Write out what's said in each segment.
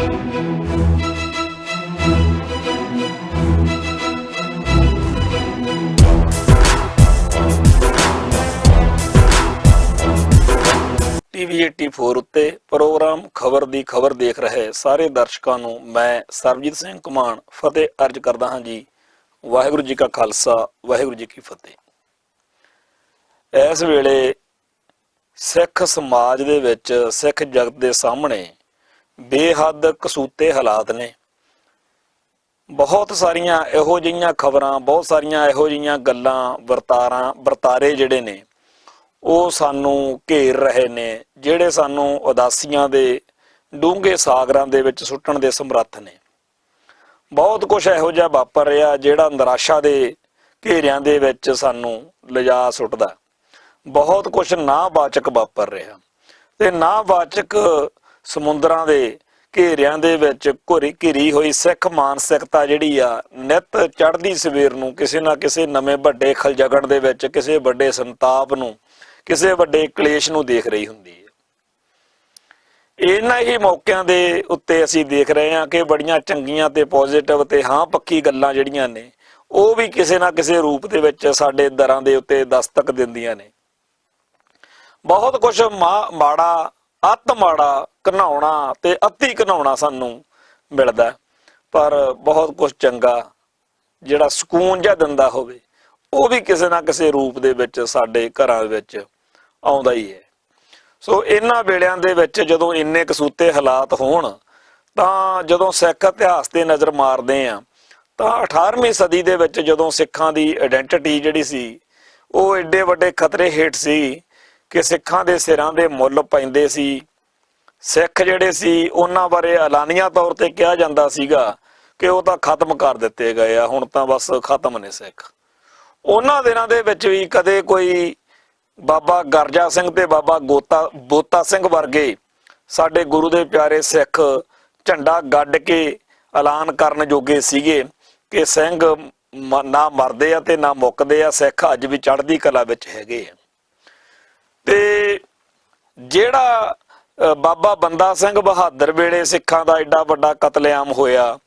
TV 84 ਉੱਤੇ programme ਖਬਰ ਦੀ ਖਬਰ ਦੇਖ ਰਹੇ ਸਾਰੇ ਦਰਸ਼ਕਾਂ ਨੂੰ ਮੈਂ ਸਰਬਜੀਤ ਸਿੰਘ ਘੁਮਾਣ ਫਤਿਹ ਅਰਜ ਕਰਦਾ ਹਾਂ ਜੀ। ਵਾਹਿਗੁਰੂ ਜੀ ਕਾ ਖਾਲਸਾ, ਵਾਹਿਗੁਰੂ ਜੀ ਕੀ ਫਤਿਹ। ਇਸ ਵੇਲੇ ਸਿੱਖ ਸਮਾਜ ਦੇ ਵਿੱਚ, ਸਿੱਖ ਜਗਤ ਦੇ ਸਾਹਮਣੇ ਬੇਹੱਦ ਕਸੂਤੇ ਹਾਲਾਤ ਨੇ। ਬਹੁਤ ਸਾਰੀਆਂ ਇਹੋ ਜਿਹੀਆਂ ਖਬਰਾਂ, ਬਹੁਤ ਸਾਰੀਆਂ ਇਹੋ ਜਿਹੀਆਂ ਗੱਲਾਂ, ਵਰਤਾਰੇ ਜਿਹੜੇ ਨੇ ਉਹ ਸਾਨੂੰ ਘੇਰ ਰਹੇ ਨੇ, ਜਿਹੜੇ ਸਾਨੂੰ ਉਦਾਸੀਆਂ ਦੇ ਡੂੰਘੇ ਸਾਗਰਾਂ ਦੇ ਵਿੱਚ ਸੁੱਟਣ ਦੇ ਸਮਰੱਥ ਨੇ। ਬਹੁਤ ਕੁਝ ਇਹੋ ਜਿਹਾ ਵਾਪਰ ਰਿਹਾ ਜਿਹੜਾ ਨਿਰਾਸ਼ਾ ਦੇ ਘੇਰਿਆਂ ਦੇ ਵਿੱਚ ਸਾਨੂੰ ਲਿਜਾ ਸੁੱਟਦਾ। ਬਹੁਤ ਕੁਝ ਨਾਵਾਚਕ ਵਾਪਰ ਰਿਹਾ ਤੇ ਨਾਵਾਚਕ ਸਮੁੰਦਰਾਂ ਦੇ ਘੇਰਿਆਂ ਦੇ ਵਿੱਚ ਘਿਰੀ ਹੋਈ ਸਿੱਖ ਮਾਨਸਿਕਤਾ ਜਿਹੜੀ ਆ ਨਿੱਤ ਚੜ੍ਹਦੀ ਸਵੇਰ ਨੂੰ ਕਿਸੇ ਨਾ ਕਿਸੇ ਨਵੇਂ ਵੱਡੇ ਖਲਜਗਣ ਦੇ ਵਿੱਚ, ਕਿਸੇ ਵੱਡੇ ਸੰਤਾਪ ਨੂੰ, ਕਿਸੇ ਵੱਡੇ ਕਲੇਸ਼ ਨੂੰ ਦੇਖ ਰਹੀ ਹੁੰਦੀ ਹੈ। ਇਹਨਾਂ ਹੀ ਮੌਕਿਆਂ ਦੇ ਉੱਤੇ ਅਸੀਂ ਦੇਖ ਰਹੇ ਹਾਂ ਕਿ ਬੜੀਆਂ ਚੰਗੀਆਂ ਤੇ ਪੋਜ਼ਿਟਿਵ ਤੇ ਹਾਂ ਪੱਕੀ ਗੱਲਾਂ ਜਿਹੜੀਆਂ ਨੇ ਉਹ ਵੀ ਕਿਸੇ ਨਾ ਕਿਸੇ ਰੂਪ ਦੇ ਵਿੱਚ ਸਾਡੇ ਦਰਾਂ ਦੇ ਉੱਤੇ ਦਸਤਕ ਦਿੰਦੀਆਂ ਨੇ। ਬਹੁਤ ਕੁਝ ਮਾੜਾ, ਅਤ ਮਾੜਾ, ਘਿਨਾਉਣਾ ਤੇ ਅਤੀ ਘਿਨਾਉਣਾ ਸਾਨੂੰ ਮਿਲਦਾ, ਪਰ ਬਹੁਤ ਕੁਝ ਚੰਗਾ ਜਿਹੜਾ ਸਕੂਨ ਜਿਹਾ ਦਿੰਦਾ ਹੋਵੇ ਉਹ ਵੀ ਕਿਸੇ ਨਾ ਕਿਸੇ ਰੂਪ ਦੇ ਵਿੱਚ ਸਾਡੇ ਘਰਾਂ ਵਿੱਚ ਆਉਂਦਾ ਹੀ ਹੈ। ਸੋ ਇਹਨਾਂ ਵੇਲਿਆਂ ਦੇ ਵਿੱਚ ਜਦੋਂ ਇੰਨੇ ਕਸੂਤੇ ਹਾਲਾਤ ਹੋਣ ਤਾਂ ਜਦੋਂ ਸਿੱਖ ਇਤਿਹਾਸ ਤੇ ਨਜ਼ਰ ਮਾਰਦੇ ਆ ਤਾਂ 18ਵੀਂ ਸਦੀ ਦੇ ਵਿੱਚ ਜਦੋਂ ਸਿੱਖਾਂ ਦੀ ਆਇਡੈਂਟੀਟੀ ਜਿਹੜੀ ਸੀ ਉਹ ਏਡੇ ਵੱਡੇ ਖਤਰੇ ਹੇਠ ਸੀ ਕਿ ਸਿੱਖਾਂ ਦੇ ਸਿਰਾਂ ਦੇ ਮੁੱਲ ਪੈਂਦੇ ਸੀ। ਸਿੱਖ ਜਿਹੜੇ ਸੀ ਉਹਨਾਂ ਬਾਰੇ ਐਲਾਨੀਆ ਤੌਰ ਤੇ ਕਿਹਾ ਜਾਂਦਾ ਸੀਗਾ ਕਿ ਉਹ ਤਾਂ ਖਤਮ ਕਰ ਦਿੱਤੇ ਗਏ ਆ, ਹੁਣ ਤਾਂ ਬਸ ਖਤਮ ਨੇ ਸਿੱਖ। ਉਹਨਾਂ ਦਿਨਾਂ ਦੇ ਵਿੱਚ ਵੀ ਕਦੇ ਕੋਈ ਬਾਬਾ ਗਰਜਾ ਸਿੰਘ ਤੇ ਬਾਬਾ ਬੋਤਾ ਸਿੰਘ ਵਰਗੇ ਸਾਡੇ ਗੁਰੂ ਦੇ ਪਿਆਰੇ ਸਿੱਖ ਝੰਡਾ ਗੱਡ ਕੇ ਐਲਾਨ ਕਰਨ ਜੋਗੇ ਸੀਗੇ ਕਿ ਸਿੰਘ ਨਾ ਮਰਦੇ ਆ ਤੇ ਨਾ ਮੁੱਕਦੇ ਆ, ਸਿੱਖ ਅੱਜ ਵੀ ਚੜ੍ਹਦੀ ਕਲਾ ਵਿੱਚ ਹੈਗੇ ਆ। ਤੇ ਜਿਹੜਾ ਬਾਬਾ ਬੰਦਾ ਸਿੰਘ ਬਹਾਦਰ ਵੇਲੇ ਸਿੱਖਾਂ ਦਾ ਐਡਾ ਵੱਡਾ ਕਤਲੇਆਮ ਹੋਇਆ,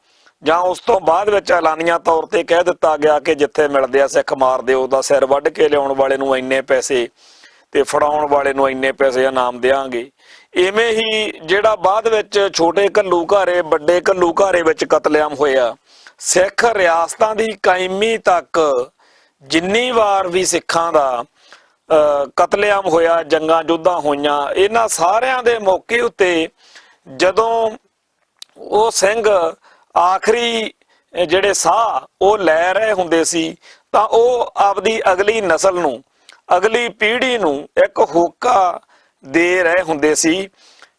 ਜਾਂ ਉਸ ਤੋਂ ਬਾਅਦ ਵਿੱਚ ਐਲਾਨੀਆ ਤੌਰ ਤੇ ਕਹਿ ਦਿੱਤਾ ਗਿਆ ਕਿ ਜਿੱਥੇ ਮਿਲਦੇ ਆ ਸਿੱਖ ਮਾਰ ਦਿਓ, ਉਹਦਾ ਸਿਰ ਵੱਢ ਕੇ ਲਿਆਉਣ ਵਾਲੇ ਨੂੰ ਇੰਨੇ ਪੈਸੇ ਤੇ ਫੜਾਉਣ ਵਾਲੇ ਨੂੰ ਇੰਨੇ ਪੈਸੇ ਇਨਾਮ ਦਿਆਂਗੇ। ਇਵੇਂ ਹੀ ਜਿਹੜਾ ਬਾਅਦ ਵਿੱਚ ਛੋਟੇ ਘੱਲੂਘਾਰੇ, ਵੱਡੇ ਘੱਲੂਘਾਰੇ ਵਿੱਚ ਕਤਲੇਆਮ ਹੋਇਆ, ਸਿੱਖ ਰਿਆਸਤਾਂ ਦੀ ਕਾਇਮੀ ਤੱਕ ਜਿੰਨੀ ਵਾਰ ਵੀ ਸਿੱਖਾਂ ਦਾ ਕਤਲੇਆਮ ਹੋਇਆ, ਜੰਗਾਂ ਯੁੱਧਾਂ ਹੋਈਆਂ, ਇਹਨਾਂ ਸਾਰਿਆਂ ਦੇ ਮੌਕੇ ਉੱਤੇ ਜਦੋਂ ਉਹ ਸਿੰਘ ਆਖਰੀ ਜਿਹੜੇ ਸਾਹ ਉਹ ਲੈ ਰਹੇ ਹੁੰਦੇ ਸੀ ਤਾਂ ਉਹ ਆਪਦੀ ਅਗਲੀ ਨਸਲ ਨੂੰ, ਅਗਲੀ ਪੀੜ੍ਹੀ ਨੂੰ ਇੱਕ ਹੋਕਾ ਦੇ ਰਹੇ ਹੁੰਦੇ ਸੀ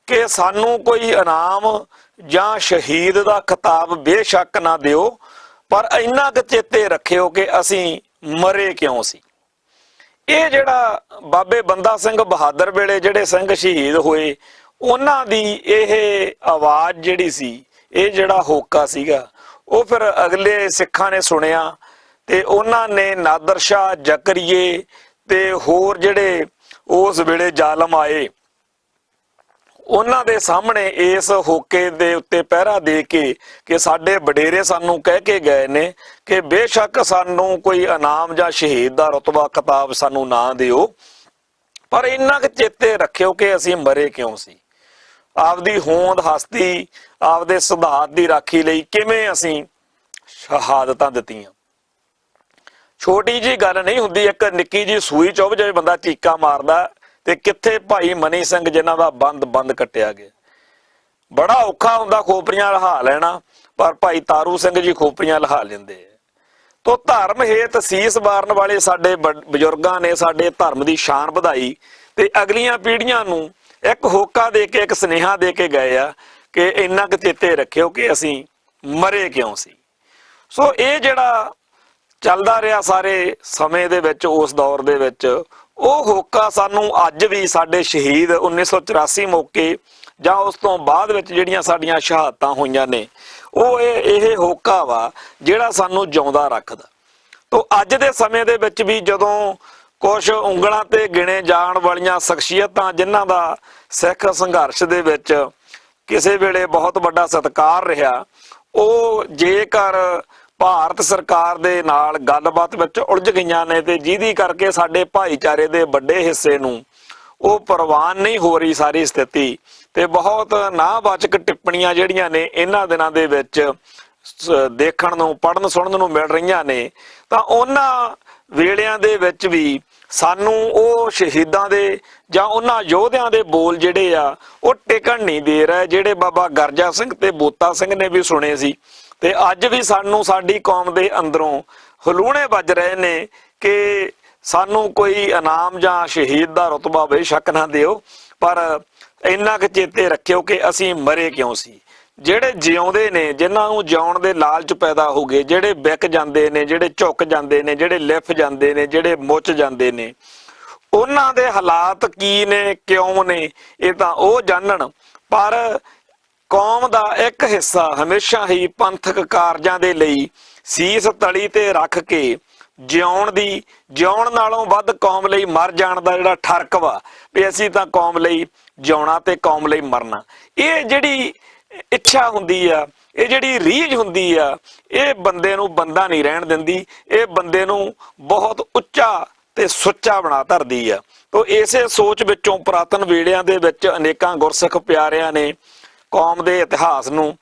ਕਿ ਸਾਨੂੰ ਕੋਈ ਇਨਾਮ ਜਾਂ ਸ਼ਹੀਦ ਦਾ ਖਿਤਾਬ ਬੇਸ਼ੱਕ ਨਾ ਦਿਓ, ਪਰ ਇੰਨਾ ਕੁ ਚੇਤੇ ਰੱਖਿਓ ਕਿ ਅਸੀਂ ਮਰੇ ਕਿਉਂ ਸੀ। ਇਹ ਜਿਹੜਾ ਬਾਬੇ ਬੰਦਾ ਸਿੰਘ ਬਹਾਦਰ ਵੇਲੇ ਜਿਹੜੇ ਸਿੰਘ ਸ਼ਹੀਦ ਹੋਏ, ਉਹਨਾਂ ਦੀ ਇਹ ਆਵਾਜ਼ ਜਿਹੜੀ ਸੀ, ਇਹ ਜਿਹੜਾ ਹੋਕਾ ਸੀਗਾ, ਉਹ ਫਿਰ ਅਗਲੇ ਸਿੱਖਾਂ ਨੇ ਸੁਣਿਆ ਤੇ ਉਹਨਾਂ ਨੇ ਨਾਦਰ ਸ਼ਾਹ, ਜ਼ਕਰੀਏ ਤੇ ਹੋਰ ਜਿਹੜੇ ਉਸ ਵੇਲੇ ਜ਼ਾਲਮ ਆਏ, ਉਹਨਾਂ ਦੇ ਸਾਹਮਣੇ ਇਸ ਹੋਕੇ ਦੇ ਉੱਤੇ ਪਹਿਰਾ ਦੇ ਕੇ ਕਿ ਸਾਡੇ ਵਡੇਰੇ ਸਾਨੂੰ ਕਹਿ ਕੇ ਗਏ ਨੇ ਕਿ ਬੇਸ਼ੱਕ ਸਾਨੂੰ ਕੋਈ ਇਨਾਮ ਜਾਂ ਸ਼ਹੀਦ ਦਾ ਰੁਤਬਾ ਖਿਤਾਬ ਸਾਨੂੰ ਨਾ ਦਿਓ, ਪਰ ਇੰਨਾ ਕੁ ਚੇਤੇ ਰੱਖਿਓ ਕਿ ਅਸੀਂ ਮਰੇ ਕਿਉਂ ਸੀ। ਆਪਦੀ ਹੋਂਦ ਹਸਤੀ, ਆਪਦੇ ਸਿਧਾਂਤ ਦੀ ਰਾਖੀ ਲਈ ਕਿਵੇਂ ਅਸੀਂ ਸ਼ਹਾਦਤਾਂ ਦਿੱਤੀਆਂ। ਛੋਟੀ ਜੀ ਗੱਲ ਨਹੀਂ ਹੁੰਦੀ, ਇੱਕ ਨਿੱਕੀ ਜੀ ਸੂਈ ਚੁੱਭ ਜਾਵੇ ਬੰਦਾ ਚੀਕਾ ਮਾਰਦਾ, ਤੇ ਕਿੱਥੇ ਭਾਈ ਮਨੀ ਸਿੰਘ ਜਿਨ੍ਹਾਂ ਦਾ ਬੰਦ ਕੱਟਿਆ ਗਿਆ। ਬੜਾ ਔਖਾ ਹੁੰਦਾ ਖੋਪਰੀਆਂ ਲਹਾ ਲੈਣਾ, ਪਰ ਭਾਈ ਤਾਰੂ ਸਿੰਘ ਜੀ ਖੋਪਰੀਆਂ ਲਹਾ ਲੈਂਦੇ ਆ। ਤੋ ਧਰਮ ਹੇਤ ਸੀਸ ਵਾਰਨ ਵਾਲੇ ਸਾਡੇ ਬਜ਼ੁਰਗਾਂ ਨੇ ਸਾਡੇ ਧਰਮ ਦੀ ਸ਼ਾਨ ਵਧਾਈ ਤੇ ਅਗਲੀਆਂ ਪੀੜ੍ਹੀਆਂ ਨੂੰ ਇੱਕ ਹੋਕਾ ਦੇ ਕੇ, ਇੱਕ ਸੁਨੇਹਾ ਦੇ ਕੇ ਗਏ ਆ ਕਿ ਇੰਨਾ ਕੁ ਚੇਤੇ ਰੱਖਿਓ ਕਿ ਅਸੀਂ ਮਰੇ ਕਿਉਂ ਸੀ। ਸੋ ਇਹ ਜਿਹੜਾ ਚੱਲਦਾ ਰਿਹਾ ਸਾਰੇ ਸਮੇਂ ਦੇ ਵਿੱਚ, ਉਸ ਦੌਰ ਦੇ ਵਿੱਚ, ਉਹ ਹੋਕਾ ਸਾਨੂੰ ਅੱਜ ਵੀ ਸਾਡੇ ਸ਼ਹੀਦ 1984 ਮੌਕੇ ਜਾਂ ਉਸ ਤੋਂ ਬਾਅਦ ਵਿੱਚ ਜਿਹੜੀਆਂ ਸਾਡੀਆਂ ਸ਼ਹਾਦਤਾਂ ਹੋਈਆਂ ਨੇ, ਉਹ ਇਹ ਹੋਕਾ ਵਾ ਜਿਹੜਾ ਸਾਨੂੰ ਜਿਉਂਦਾ ਰੱਖਦਾ। ਤੋ ਅੱਜ ਦੇ ਸਮੇਂ ਦੇ ਵਿੱਚ ਵੀ ਜਦੋਂ ਕੁਝ ਉਂਗਲਾਂ ਤੇ ਗਿਣੇ ਜਾਣ ਵਾਲੀਆਂ ਸ਼ਖਸੀਅਤਾਂ ਜਿਨ੍ਹਾਂ ਦਾ ਸਿੱਖ ਸੰਘਰਸ਼ ਦੇ ਵਿੱਚ ਕਿਸੇ ਵੇਲੇ ਬਹੁਤ ਵੱਡਾ ਸਤਿਕਾਰ ਰਿਹਾ, ਉਹ ਜੇਕਰ ਭਾਰਤ ਸਰਕਾਰ ਦੇ ਨਾਲ ਗੱਲਬਾਤ ਵਿੱਚ ਉਲਝ ਗਈਆਂ ਨੇ ਤੇ ਜਿਹਦੀ ਕਰਕੇ ਸਾਡੇ ਭਾਈਚਾਰੇ ਦੇ ਵੱਡੇ ਹਿੱਸੇ ਨੂੰ ਉਹ ਪ੍ਰਵਾਨ ਨਹੀਂ ਹੋ ਰਹੀ ਸਾਰੀ ਸਥਿਤੀ, ਤੇ ਬਹੁਤ ਨਾਵਾਚਕ ਟਿੱਪਣੀਆਂ ਜਿਹੜੀਆਂ ਨੇ ਇਹਨਾਂ ਦਿਨਾਂ ਦੇ ਵਿੱਚ ਦੇਖਣ ਨੂੰ, ਪੜ੍ਹਨ ਸੁਣਨ ਨੂੰ ਮਿਲ ਰਹੀਆਂ ਨੇ, ਤਾਂ ਉਹਨਾਂ ਵੇਲਿਆਂ ਦੇ ਵਿੱਚ ਵੀ ਸਾਨੂੰ ਉਹ ਸ਼ਹੀਦਾਂ ਦੇ ਜਾਂ ਉਹਨਾਂ ਯੋਧਿਆਂ ਦੇ ਬੋਲ ਜਿਹੜੇ ਆ ਉਹ ਟਿਕਣ ਨਹੀਂ ਦੇ ਰਹੇ, ਜਿਹੜੇ ਬਾਬਾ ਗਰਜਾ ਸਿੰਘ ਤੇ ਬੋਤਾ ਸਿੰਘ ਨੇ ਵੀ ਸੁਣੇ ਸੀ। ਤੇ ਅੱਜ ਵੀ ਸਾਨੂੰ ਸਾਡੀ ਕੌਮ ਦੇ ਅੰਦਰੋਂ ਹਲੂਣੇ ਵੱਜ ਰਹੇ ਨੇ ਕਿ ਸਾਨੂੰ ਕੋਈ ਇਨਾਮ ਜਾਂ ਸ਼ਹੀਦ ਦਾ ਰੁਤਬਾ ਬੇਸ਼ੱਕ ਨਾ ਦਿਓ, ਪਰ ਇੰਨਾ ਕੁ ਚੇਤੇ ਰੱਖਿਓ ਕਿ ਅਸੀਂ ਮਰੇ ਕਿਉਂ ਸੀ। ਜਿਹੜੇ ਜਿਉਂਦੇ ਨੇ, ਜਿਨ੍ਹਾਂ ਨੂੰ ਜਿਉਣ ਦੇ ਲਾਲਚ ਪੈਦਾ ਹੋ ਗਏ, ਜਿਹੜੇ ਵਿਕ ਜਾਂਦੇ ਨੇ, ਜਿਹੜੇ ਝੁਕ ਜਾਂਦੇ ਨੇ, ਜਿਹੜੇ ਲਿਫ ਜਾਂਦੇ ਨੇ, ਜਿਹੜੇ ਮੁੱਚ ਜਾਂਦੇ ਨੇ, ਉਹਨਾਂ ਦੇ ਹਾਲਾਤ ਕੀ ਨੇ, ਕਿਉਂ ਨੇ, ਇਹ ਤਾਂ ਉਹ ਜਾਣਨ। ਪਰ ਕੌਮ ਦਾ ਇੱਕ ਹਿੱਸਾ ਹਮੇਸ਼ਾ ਹੀ ਪੰਥਕ ਕਾਰਜਾਂ ਦੇ ਲਈ ਸੀਸ ਤਲੀ ਤੇ ਰੱਖ ਕੇ ਜਿਉਣ ਨਾਲੋਂ ਵੱਧ ਕੌਮ ਲਈ ਮਰ ਜਾਣ ਦਾ ਜਿਹੜਾ ਠਰਕ ਵਾ ਵੀ ਅਸੀਂ ਤਾਂ ਕੌਮ ਲਈ ਜਿਉਣਾ ਤੇ ਕੌਮ ਲਈ ਮਰਨਾ, ਇਹ ਜਿਹੜੀ ਇੱਛਾ ਹੁੰਦੀ ਆ, ਇਹ ਜਿਹੜੀ ਰੀਝ ਹੁੰਦੀ ਆ, ਇਹ ਬੰਦੇ ਨੂੰ ਬੰਦਾ ਨਹੀਂ ਰਹਿਣ ਦਿੰਦੀ, ਇਹ ਬੰਦੇ ਨੂੰ ਬਹੁਤ ਉੱਚਾ ਤੇ ਸੁੱਚਾ ਬਣਾ ਧਰਦੀ ਆ। ਤੋ ਇਸੇ ਸੋਚ ਵਿੱਚੋਂ ਪੁਰਾਤਨ ਵੇਲਿਆਂ ਦੇ ਵਿੱਚ ਅਨੇਕਾਂ ਗੁਰਸਿੱਖ ਪਿਆਰਿਆਂ ਨੇ ਕੌਮ ਦੇ ਇਤਿਹਾਸ ਨੂੰ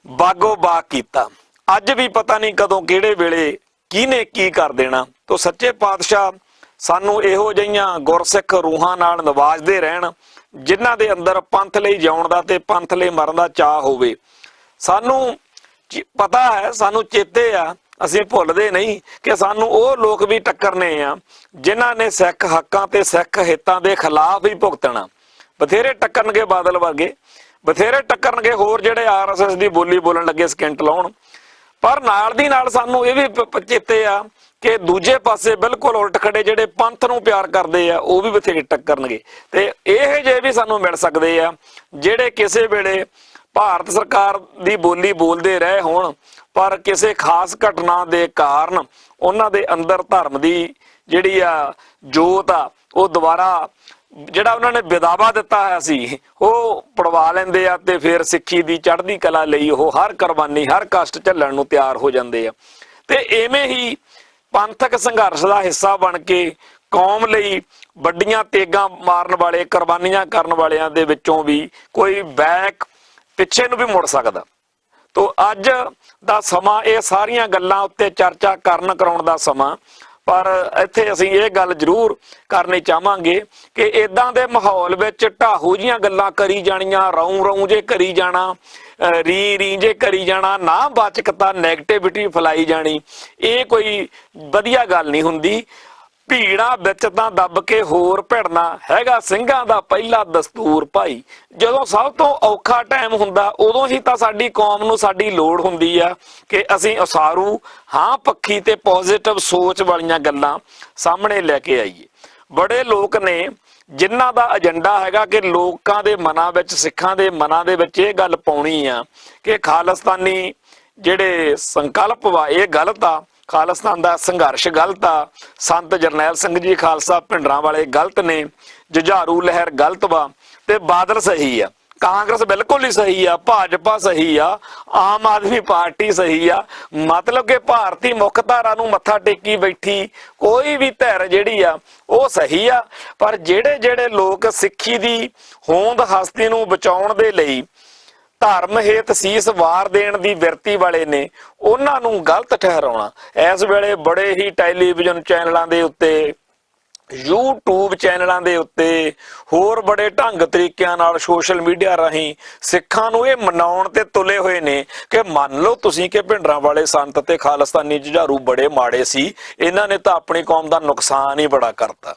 ਬਾਗੋ ਬਾਗ ਕੀਤਾ। ਅੱਜ ਵੀ ਪਤਾ ਨਹੀਂ ਕਦੋਂ ਕਿਹੜੇ ਵੇਲੇ ਕਿਹਨੇ ਕੀ ਕਰ ਦੇਣਾ। ਤੋ ਸੱਚੇ ਪਾਤਸ਼ਾਹ ਸਾਨੂੰ ਇਹੋ ਜਿਹੀਆਂ ਗੁਰਸਿੱਖ ਰੂਹਾਂ ਨਾਲ ਨਵਾਜ਼ਦੇ ਰਹਿਣ, ਜਿਨ੍ਹਾਂ ਦੇ ਅੰਦਰ ਪੰਥ ਲਈ ਜਿਉਣ ਦਾ ਤੇ ਪੰਥ ਲਈ ਮਰਨ ਦਾ ਚਾਅ ਹੋਵੇ। ਸਾਨੂੰ ਪਤਾ ਹੈ, ਸਾਨੂੰ ਚੇਤੇ ਆ, ਅਸੀਂ ਭੁੱਲਦੇ ਨਹੀਂ ਕਿ ਸਾਨੂੰ ਉਹ ਲੋਕ ਵੀ ਟੱਕਰਨੇ ਆ ਜਿਨ੍ਹਾਂ ਨੇ ਸਿੱਖ ਹੱਕਾਂ ਤੇ ਸਿੱਖ ਹਿੱਤਾਂ ਦੇ ਖਿਲਾਫ ਹੀ ਭੁਗਤਣਾ। ਬਥੇਰੇ ਟੱਕਰਨਗੇ ਬਾਦਲ ਵਰਗੇ, ਬਥੇਰੇ ਟੱਕਰਨਗੇ ਹੋਰ ਜਿਹੜੇ RSS ਦੀ ਬੋਲੀ ਬੋਲਣ ਲੱਗੇ ਸਕਿੰਟ ਲਾਉਣ। ਪਰ ਨਾਲ ਦੀ ਨਾਲ ਸਾਨੂੰ ਇਹ ਵੀ ਚੇਤੇ ਆ ਕਿ ਦੂਜੇ ਪਾਸੇ ਬਿਲਕੁਲ ਉਲਟ ਖੜੇ ਜਿਹੜੇ ਪੰਥ ਨੂੰ ਪਿਆਰ ਕਰਦੇ ਆ, ਉਹ ਵੀ ਬਥੇਰੇ ਟੱਕਰਨਗੇ। ਤੇ ਇਹ ਜਿਹੇ ਵੀ ਸਾਨੂੰ ਮਿਲ ਸਕਦੇ ਆ ਜਿਹੜੇ ਕਿਸੇ ਵੇਲੇ ਭਾਰਤ ਸਰਕਾਰ ਦੀ ਬੋਲੀ ਬੋਲਦੇ ਰਹੇ ਹੋਣ, ਪਰ ਕਿਸੇ ਖਾਸ ਘਟਨਾ ਦੇ ਕਾਰਨ ਉਹਨਾਂ ਦੇ ਅੰਦਰ ਧਰਮ ਦੀ ਜਿਹੜੀ ਆ ਜੋਤ ਆ ਉਹ ਦੁਬਾਰਾ ਜਿਹੜਾ ਉਹਨਾਂ ਨੇ ਵਿਦਾਵਾ ਦਿੱਤਾ ਹੋਇਆ ਸੀ ਉਹ ਪੜਵਾ ਲੈਂਦੇ ਆ, ਤੇ ਫਿਰ ਸਿੱਖੀ ਦੀ ਚੜ੍ਹਦੀ ਕਲਾ ਲਈ ਉਹ ਹਰ ਕੁਰਬਾਨੀ, ਹਰ ਕਸ਼ਟ ਝੱਲਣ ਨੂੰ ਤਿਆਰ ਹੋ ਜਾਂਦੇ ਆ। ਤੇ ਐਵੇਂ ਹੀ ਪੰਥਕ ਸੰਘਰਸ਼ ਦਾ ਹਿੱਸਾ ਬਣ ਕੇ ਕੌਮ ਲਈ ਵੱਡੀਆਂ ਤੇਗਾਂ ਮਾਰਨ ਵਾਲੇ, ਕੁਰਬਾਨੀਆਂ ਕਰਨ ਵਾਲਿਆਂ ਦੇ ਵਿੱਚੋਂ ਵੀ ਕੋਈ ਬੈਕ ਪਿੱਛੇ ਨੂੰ ਵੀ ਮੁੜ ਸਕਦਾ। ਤੋ ਅੱਜ ਦਾ ਸਮਾਂ ਇਹ ਸਾਰੀਆਂ ਗੱਲਾਂ ਉੱਤੇ ਚਰਚਾ ਕਰਾਉਣ ਦਾ ਸਮਾਂ। ਪਰ ਇੱਥੇ ਅਸੀਂ ਇਹ ਗੱਲ ਜ਼ਰੂਰ ਕਰਨੀ ਚਾਹਾਂਗੇ ਕਿ ਇਦਾਂ ਦੇ ਮਾਹੌਲ ਵਿੱਚ ਢਾਹੂ ਜੀਆਂ ਗੱਲਾਂ ਕਰੀ ਜਾਣੀਆਂ, ਰੌਂ ਜੇ ਕਰੀ ਜਾਣਾ, ਰੀ ਜੇ ਕਰੀ ਜਾਣਾ, ਨਾ ਵਾਚਕਤਾ ਨੈਗੇਟਿਵਿਟੀ ਫੈਲਾਈ ਜਾਣੀ, ਇਹ ਕੋਈ ਵਧੀਆ ਗੱਲ ਨਹੀਂ ਹੁੰਦੀ। ਭੀੜਾਂ ਵਿੱਚ ਤਾਂ ਦੱਬ ਕੇ ਹੋਰ ਭਿੜਨਾ ਹੈਗਾ ਸਿੰਘਾਂ ਦਾ ਪਹਿਲਾ ਦਸਤੂਰ ਭਾਈ। ਜਦੋਂ ਸਭ ਤੋਂ ਔਖਾ ਟਾਈਮ ਹੁੰਦਾ ਉਦੋਂ ਹੀ ਤਾਂ ਸਾਡੀ ਕੌਮ ਨੂੰ ਸਾਡੀ ਲੋੜ ਹੁੰਦੀ ਆ ਕਿ ਅਸੀਂ ਉਸਾਰੂ, ਹਾਂ ਪੱਖੀ ਤੇ ਪੋਜ਼ਿਟਿਵ ਸੋਚ ਵਾਲੀਆਂ ਗੱਲਾਂ ਸਾਹਮਣੇ ਲੈ ਕੇ ਆਈਏ। ਬੜੇ ਲੋਕ ਨੇ ਜਿਨ੍ਹਾਂ ਦਾ ਏਜੰਡਾ ਹੈਗਾ ਕਿ ਲੋਕਾਂ ਦੇ ਮਨਾਂ ਵਿੱਚ, ਸਿੱਖਾਂ ਦੇ ਮਨਾਂ ਦੇ ਵਿੱਚ ਇਹ ਗੱਲ ਪਾਉਣੀ ਆ ਕਿ ਖਾਲਿਸਤਾਨੀ ਜਿਹੜੇ ਸੰਕਲਪ ਵਾ ਇਹ ਗਲਤ ਆ, ਖਾਲਿਸਤਾਨ ਦਾ ਸੰਘਰਸ਼ ਗਲਤ ਆ, ਸੰਤ ਜਰਨੈਲ ਸਿੰਘ ਜੀ ਖਾਲਸਾ ਭਿੰਡਰਾਂ ਵਾਲੇ ਗਲਤ ਨੇ, ਜੁਝਾਰੂ ਲਹਿਰ ਗਲਤ ਵਾ, ਤੇ ਬਾਦਲ ਸਹੀ ਆ, ਕਾਂਗਰਸ ਬਿਲਕੁਲ ਹੀ ਸਹੀ ਆ, ਭਾਜਪਾ ਸਹੀ ਆ, ਆਮ ਆਦਮੀ ਪਾਰਟੀ ਸਹੀ ਆ। ਮਤਲਬ ਕਿ ਭਾਰਤੀ ਮੁੱਖ ਧਾਰਾ ਨੂੰ ਮੱਥਾ ਟੇਕੀ ਬੈਠੀ ਕੋਈ ਵੀ ਧਿਰ ਜਿਹੜੀ ਆ ਉਹ ਸਹੀ ਆ। ਪਰ ਜਿਹੜੇ ਲੋਕ ਸਿੱਖੀ ਦੀ ਹੋਂਦ ਹਸਤੀ ਨੂੰ ਬਚਾਉਣ ਦੇ ਲਈ ਧਰਮ ਹੇਤ ਸੀਸ ਵਾਰ ਦੇਣ ਦੀ ਵਿਰਤੀ ਵਾਲੇ ਨੇ, ਉਹਨਾਂ ਨੂੰ ਗਲਤ ਠਹਿਰਾਉਣਾ। ਇਸ ਵੇਲੇ ਬੜੇ ਹੀ ਟੈਲੀਵਿਜ਼ਨ ਚੈਨਲਾਂ ਦੇ ਉੱਤੇ, YouTube ਚੈਨਲਾਂ ਦੇ ਉੱਤੇ, ਹੋਰ ਬੜੇ ਢੰਗ ਤਰੀਕਿਆਂ ਨਾਲ ਸੋਸ਼ਲ ਮੀਡੀਆ ਰਾਹੀਂ ਸਿੱਖਾਂ ਨੂੰ ਇਹ ਮਨਾਉਣ ਤੇ ਤੁਲੇ ਹੋਏ ਨੇ ਕਿ ਮੰਨ ਲਓ ਤੁਸੀਂ ਕਿ ਭਿੰਡਰਾਂ ਵਾਲੇ ਸੰਤ ਤੇ ਖਾਲਿਸਤਾਨੀ ਜੁਝਾਰੂ ਬੜੇ ਮਾੜੇ ਸੀ, ਇਹਨਾਂ ਨੇ ਤਾਂ ਆਪਣੀ ਕੌਮ ਦਾ ਨੁਕਸਾਨ ਹੀ ਬੜਾ ਕਰਤਾ।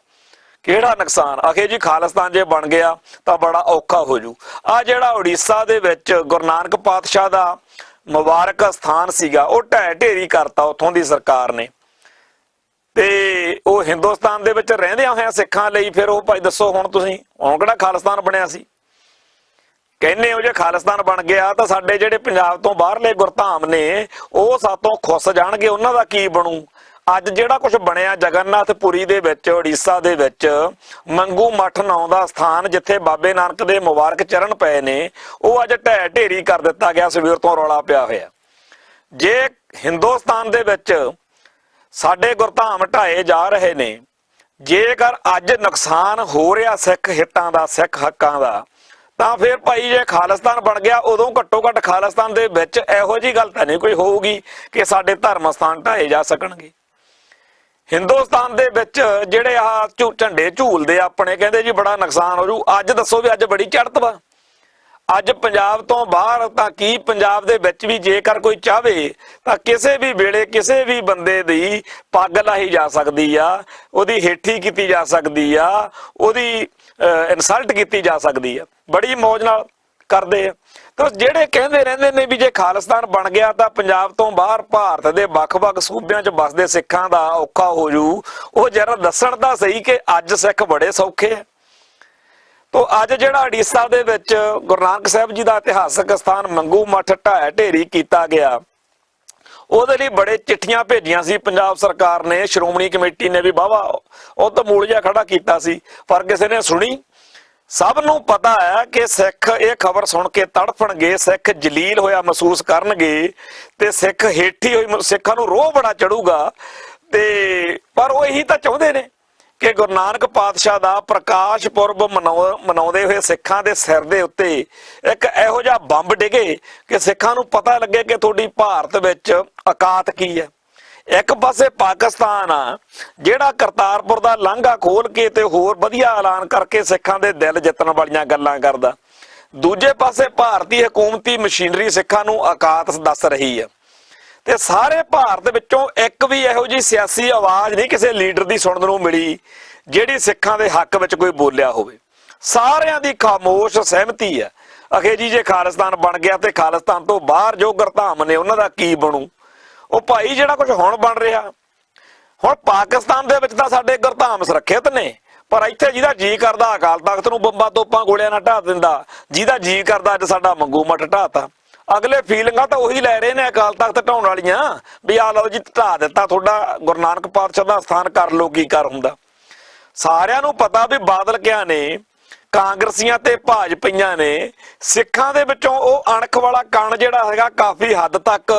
ਕਿਹੜਾ ਨੁਕਸਾਨ? ਆਖੇ ਜੀ ਖਾਲਿਸਤਾਨ ਜੇ ਬਣ ਗਿਆ ਤਾਂ ਬੜਾ ਔਖਾ ਹੋ ਜੂ। ਆ ਜਿਹੜਾ ਉੜੀਸਾ ਦੇ ਵਿੱਚ ਗੁਰੂ ਨਾਨਕ ਪਾਤਸ਼ਾਹ ਦਾ ਮੁਬਾਰਕ ਸਥਾਨ ਸੀਗਾ ਉਹ ਢਹਿ ਢੇਰੀ ਕਰਤਾ ਉੱਥੋਂ ਦੀ ਸਰਕਾਰ ਨੇ, ਤੇ ਉਹ ਹਿੰਦੁਸਤਾਨ ਦੇ ਵਿੱਚ ਰਹਿੰਦਿਆਂ ਹੋਇਆਂ ਸਿੱਖਾਂ ਲਈ ਫਿਰ ਉਹ ਭਾਈ ਦੱਸੋ ਹੁਣ ਤੁਸੀਂ, ਹੁਣ ਕਿਹੜਾ ਖਾਲਿਸਤਾਨ ਬਣਿਆ ਸੀ? ਕਹਿੰਦੇ ਹੋ ਜੇ ਖਾਲਿਸਤਾਨ ਬਣ ਗਿਆ ਤਾਂ ਸਾਡੇ ਜਿਹੜੇ ਪੰਜਾਬ ਤੋਂ ਬਾਹਰਲੇ ਗੁਰਧਾਮ ਨੇ ਉਹ ਸਾਤੋਂ ਖੁੱਸ ਜਾਣਗੇ, ਉਹਨਾਂ ਦਾ ਕੀ ਬਣੂ? ਅੱਜ ਜਿਹੜਾ ਕੁਝ ਬਣਿਆ ਜਗਨਨਾਥਪੁਰੀ ਦੇ ਵਿੱਚ ਉੜੀਸਾ ਦੇ ਵਿੱਚ ਮੰਗੂ ਮੱਠ ਨਾਂ ਦਾ ਸਥਾਨ ਜਿੱਥੇ ਬਾਬੇ ਨਾਨਕ ਦੇ ਮੁਬਾਰਕ ਚਰਨ ਪਏ ਨੇ ਉਹ ਅੱਜ ਢਹਿ ਢੇਰੀ ਕਰ ਦਿੱਤਾ ਗਿਆ। ਸਵੇਰ ਤੋਂ ਰੌਲਾ ਪਿਆ ਹੋਇਆ। ਜੇ ਹਿੰਦੁਸਤਾਨ ਦੇ ਵਿੱਚ ਸਾਡੇ ਗੁਰਧਾਮ ਢਾਏ ਜਾ ਰਹੇ ਨੇ, ਜੇਕਰ ਅੱਜ ਨੁਕਸਾਨ ਹੋ ਰਿਹਾ ਸਿੱਖ ਹਿੱਤਾਂ ਦਾ, ਸਿੱਖ ਹੱਕਾਂ ਦਾ, ਤਾਂ ਫਿਰ ਭਾਈ ਜੇ ਖਾਲਿਸਤਾਨ ਬਣ ਗਿਆ ਉਦੋਂ ਘੱਟੋ ਘੱਟ ਖਾਲਿਸਤਾਨ ਦੇ ਵਿੱਚ ਇਹੋ ਜਿਹੀ ਗੱਲ ਤਾਂ ਨਹੀਂ ਕੋਈ ਹੋਊਗੀ ਕਿ ਸਾਡੇ ਧਰਮ ਸਥਾਨ ਢਾਏ ਜਾ ਸਕਣਗੇ। ਹਿੰਦੁਸਤਾਨ ਦੇ ਵਿੱਚ ਜਿਹੜੇ ਆਹ ਝੰਡੇ ਝੂਲਦੇ ਆਪਣੇ, ਕਹਿੰਦੇ ਜੀ ਬੜਾ ਨੁਕਸਾਨ ਹੋ ਜੂ। ਅੱਜ ਦੱਸੋ ਵੀ ਅੱਜ ਬੜੀ ਚੜ੍ਹਤ ਵਾ। ਅੱਜ ਪੰਜਾਬ ਤੋਂ ਬਾਹਰ ਤਾਂ ਕੀ ਪੰਜਾਬ ਦੇ ਵਿੱਚ ਵੀ ਜੇਕਰ ਕੋਈ ਚਾਹਵੇ ਤਾਂ ਕਿਸੇ ਵੀ ਵੇਲੇ ਕਿਸੇ ਵੀ ਬੰਦੇ ਦੀ ਪੱਗ ਲਾਹੀ ਜਾ ਸਕਦੀ ਆ, ਉਹਦੀ ਹੇਠੀ ਕੀਤੀ ਜਾ ਸਕਦੀ ਆ, ਉਹਦੀ ਇਨਸਲਟ ਕੀਤੀ ਜਾ ਸਕਦੀ ਆ। ਬੜੀ ਮੌਜ ਨਾਲ ਕਰਦੇ ਆ। ਤਾਂ ਜਿਹੜੇ ਕਹਿੰਦੇ ਰਹਿੰਦੇ ਨੇ ਵੀ ਜੇ ਖਾਲਿਸਤਾਨ ਬਣ ਗਿਆ ਤਾਂ ਪੰਜਾਬ ਤੋਂ ਬਾਹਰ ਭਾਰਤ ਦੇ ਵੱਖ-ਵੱਖ ਸੂਬਿਆਂ 'ਚ ਵੱਸਦੇ ਸਿੱਖਾਂ ਦਾ ਔਖਾ ਹੋ ਜੂ, ਉਹ ਜਰਾ ਦੱਸਣ ਤਾਂ ਸਹੀ ਕਿ ਅੱਜ ਸਿੱਖ ਬੜੇ ਸੌਖੇ ਆ। ਤੋ ਅੱਜ ਜਿਹੜਾ ਉੜੀਸਾ ਦੇ ਵਿੱਚ ਗੁਰੂ ਨਾਨਕ ਸਾਹਿਬ ਜੀ ਦਾ ਇਤਿਹਾਸਕ ਸਥਾਨ ਮੰਗੂ ਮੱਠ ਢਹਿ ਢੇਰੀ ਕੀਤਾ ਗਿਆ, ਉਹਦੇ ਲਈ ਬੜੇ ਚਿੱਠੀਆਂ ਭੇਜੀਆਂ ਸੀ ਪੰਜਾਬ ਸਰਕਾਰ ਨੇ, ਸ਼੍ਰੋਮਣੀ ਕਮੇਟੀ ਨੇ ਵੀ ਵਾਹਵਾ ਉਹ ਤਾਂ ਮੂਲ ਜਿਹਾ ਖੜਾ ਕੀਤਾ ਸੀ, ਪਰ ਕਿਸੇ ਨੇ ਸੁਣੀ। ਸਭ ਨੂੰ ਪਤਾ ਹੈ ਕਿ ਸਿੱਖ ਇਹ ਖਬਰ ਸੁਣ ਕੇ ਤੜਫਣਗੇ, ਸਿੱਖ ਜਲੀਲ ਹੋਇਆ ਮਹਿਸੂਸ ਕਰਨਗੇ ਤੇ ਸਿੱਖ ਹੇਠੀ ਹੋਈ, ਸਿੱਖਾਂ ਨੂੰ ਰੋਹ ਬੜਾ ਚੜੂਗਾ। ਤੇ ਪਰ ਉਹ ਇਹੀ ਤਾਂ ਚਾਹੁੰਦੇ ਨੇ ਕਿ ਗੁਰੂ ਨਾਨਕ ਪਾਤਸ਼ਾਹ ਦਾ ਪ੍ਰਕਾਸ਼ ਪੁਰਬ ਮਨਾਉਂਦੇ ਹੋਏ ਸਿੱਖਾਂ ਦੇ ਸਿਰ ਦੇ ਉੱਤੇ ਇੱਕ ਇਹੋ ਜਿਹਾ ਬੰਬ ਡਿਗੇ ਕਿ ਸਿੱਖਾਂ ਨੂੰ ਪਤਾ ਲੱਗੇ ਕਿ ਤੁਹਾਡੀ ਭਾਰਤ ਵਿੱਚ ਔਕਾਤ ਕੀ ਹੈ। ਇੱਕ ਪਾਸੇ ਪਾਕਿਸਤਾਨ ਆ ਜਿਹੜਾ ਕਰਤਾਰਪੁਰ ਦਾ ਲਾਂਘਾ ਖੋਲ ਕੇ ਤੇ ਹੋਰ ਵਧੀਆ ਐਲਾਨ ਕਰਕੇ ਸਿੱਖਾਂ ਦੇ ਦਿਲ ਜਿੱਤਣ ਵਾਲੀਆਂ ਗੱਲਾਂ ਕਰਦਾ, ਦੂਜੇ ਪਾਸੇ ਭਾਰਤੀ ਹਕੂਮਤੀ ਮਸ਼ੀਨਰੀ ਸਿੱਖਾਂ ਨੂੰ ਔਕਾਤ ਦੱਸ ਰਹੀ ਹੈ। ਤੇ ਸਾਰੇ ਭਾਰਤ ਵਿੱਚੋਂ ਇੱਕ ਵੀ ਇਹੋ ਜਿਹੀ ਸਿਆਸੀ ਆਵਾਜ਼ ਨਹੀਂ ਕਿਸੇ ਲੀਡਰ ਦੀ ਸੁਣਨ ਨੂੰ ਮਿਲੀ ਜਿਹੜੀ ਸਿੱਖਾਂ ਦੇ ਹੱਕ ਵਿੱਚ ਕੋਈ ਬੋਲਿਆ ਹੋਵੇ। ਸਾਰਿਆਂ ਦੀ ਖਾਮੋਸ਼ ਸਹਿਮਤੀ ਹੈ ਅਖੇ ਜੀ ਜੇ ਖਾਲਿਸਤਾਨ ਬਣ ਗਿਆ ਤੇ ਖਾਲਿਸਤਾਨ ਤੋਂ ਬਾਹਰ ਜੋ ਗੁਰਧਾਮ ਨੇ ਉਹਨਾਂ ਦਾ ਕੀ ਬਣੂ। ਉਹ ਭਾਈ ਜਿਹੜਾ ਕੁਝ ਹੁਣ ਬਣ ਰਿਹਾ, ਹੁਣ ਪਾਕਿਸਤਾਨ ਦੇ ਵਿੱਚ ਤਾਂ ਸਾਡੇ ਗੁਰਧਾਮ ਸੁਰੱਖਿਅਤ ਨੇ, ਪਰ ਇੱਥੇ ਜਿਹਦਾ ਜੀ ਕਰਦਾ ਅਕਾਲ ਤਖਤ ਨੂੰ ਬੰਬਾਂ ਤੋਪਾਂ ਗੋਲਿਆਂ ਨਾਲ ਢਾਹ ਦਿੰਦਾ, ਜਿਹਦਾ ਜੀ ਕਰਦਾ ਅੱਜ ਸਾਡਾ ਮੰਗੂ ਮੱਠ ਢਾਤਾ। ਅਗਲੇ ਫੀਲਿੰਗਾਂ ਤਾਂ ਉਹੀ ਲੈ ਰਹੇ ਨੇ ਅਕਾਲ ਤਖਤ ਢਾਉਣ ਵਾਲੀਆਂ ਵੀ ਆ ਲਓ ਜੀ ਢਾਹ ਦਿੱਤਾ ਤੁਹਾਡਾ ਗੁਰੂ ਨਾਨਕ ਪਾਤਸ਼ਾਹ ਦਾ ਸਥਾਨ, ਕਰ ਲਓ ਕੀ ਕਰ ਹੁੰਦਾ। ਸਾਰਿਆਂ ਨੂੰ ਪਤਾ ਵੀ ਬਾਦਲ ਕਿਆ ਨੇ, ਕਾਂਗਰਸੀਆਂ ਤੇ ਭਾਜਪਾਈਆਂ ਨੇ ਸਿੱਖਾਂ ਦੇ ਵਿੱਚੋਂ ਉਹ ਅਣਖ ਵਾਲਾ ਕਣ ਜਿਹੜਾ ਹੈਗਾ ਕਾਫੀ ਹੱਦ ਤੱਕ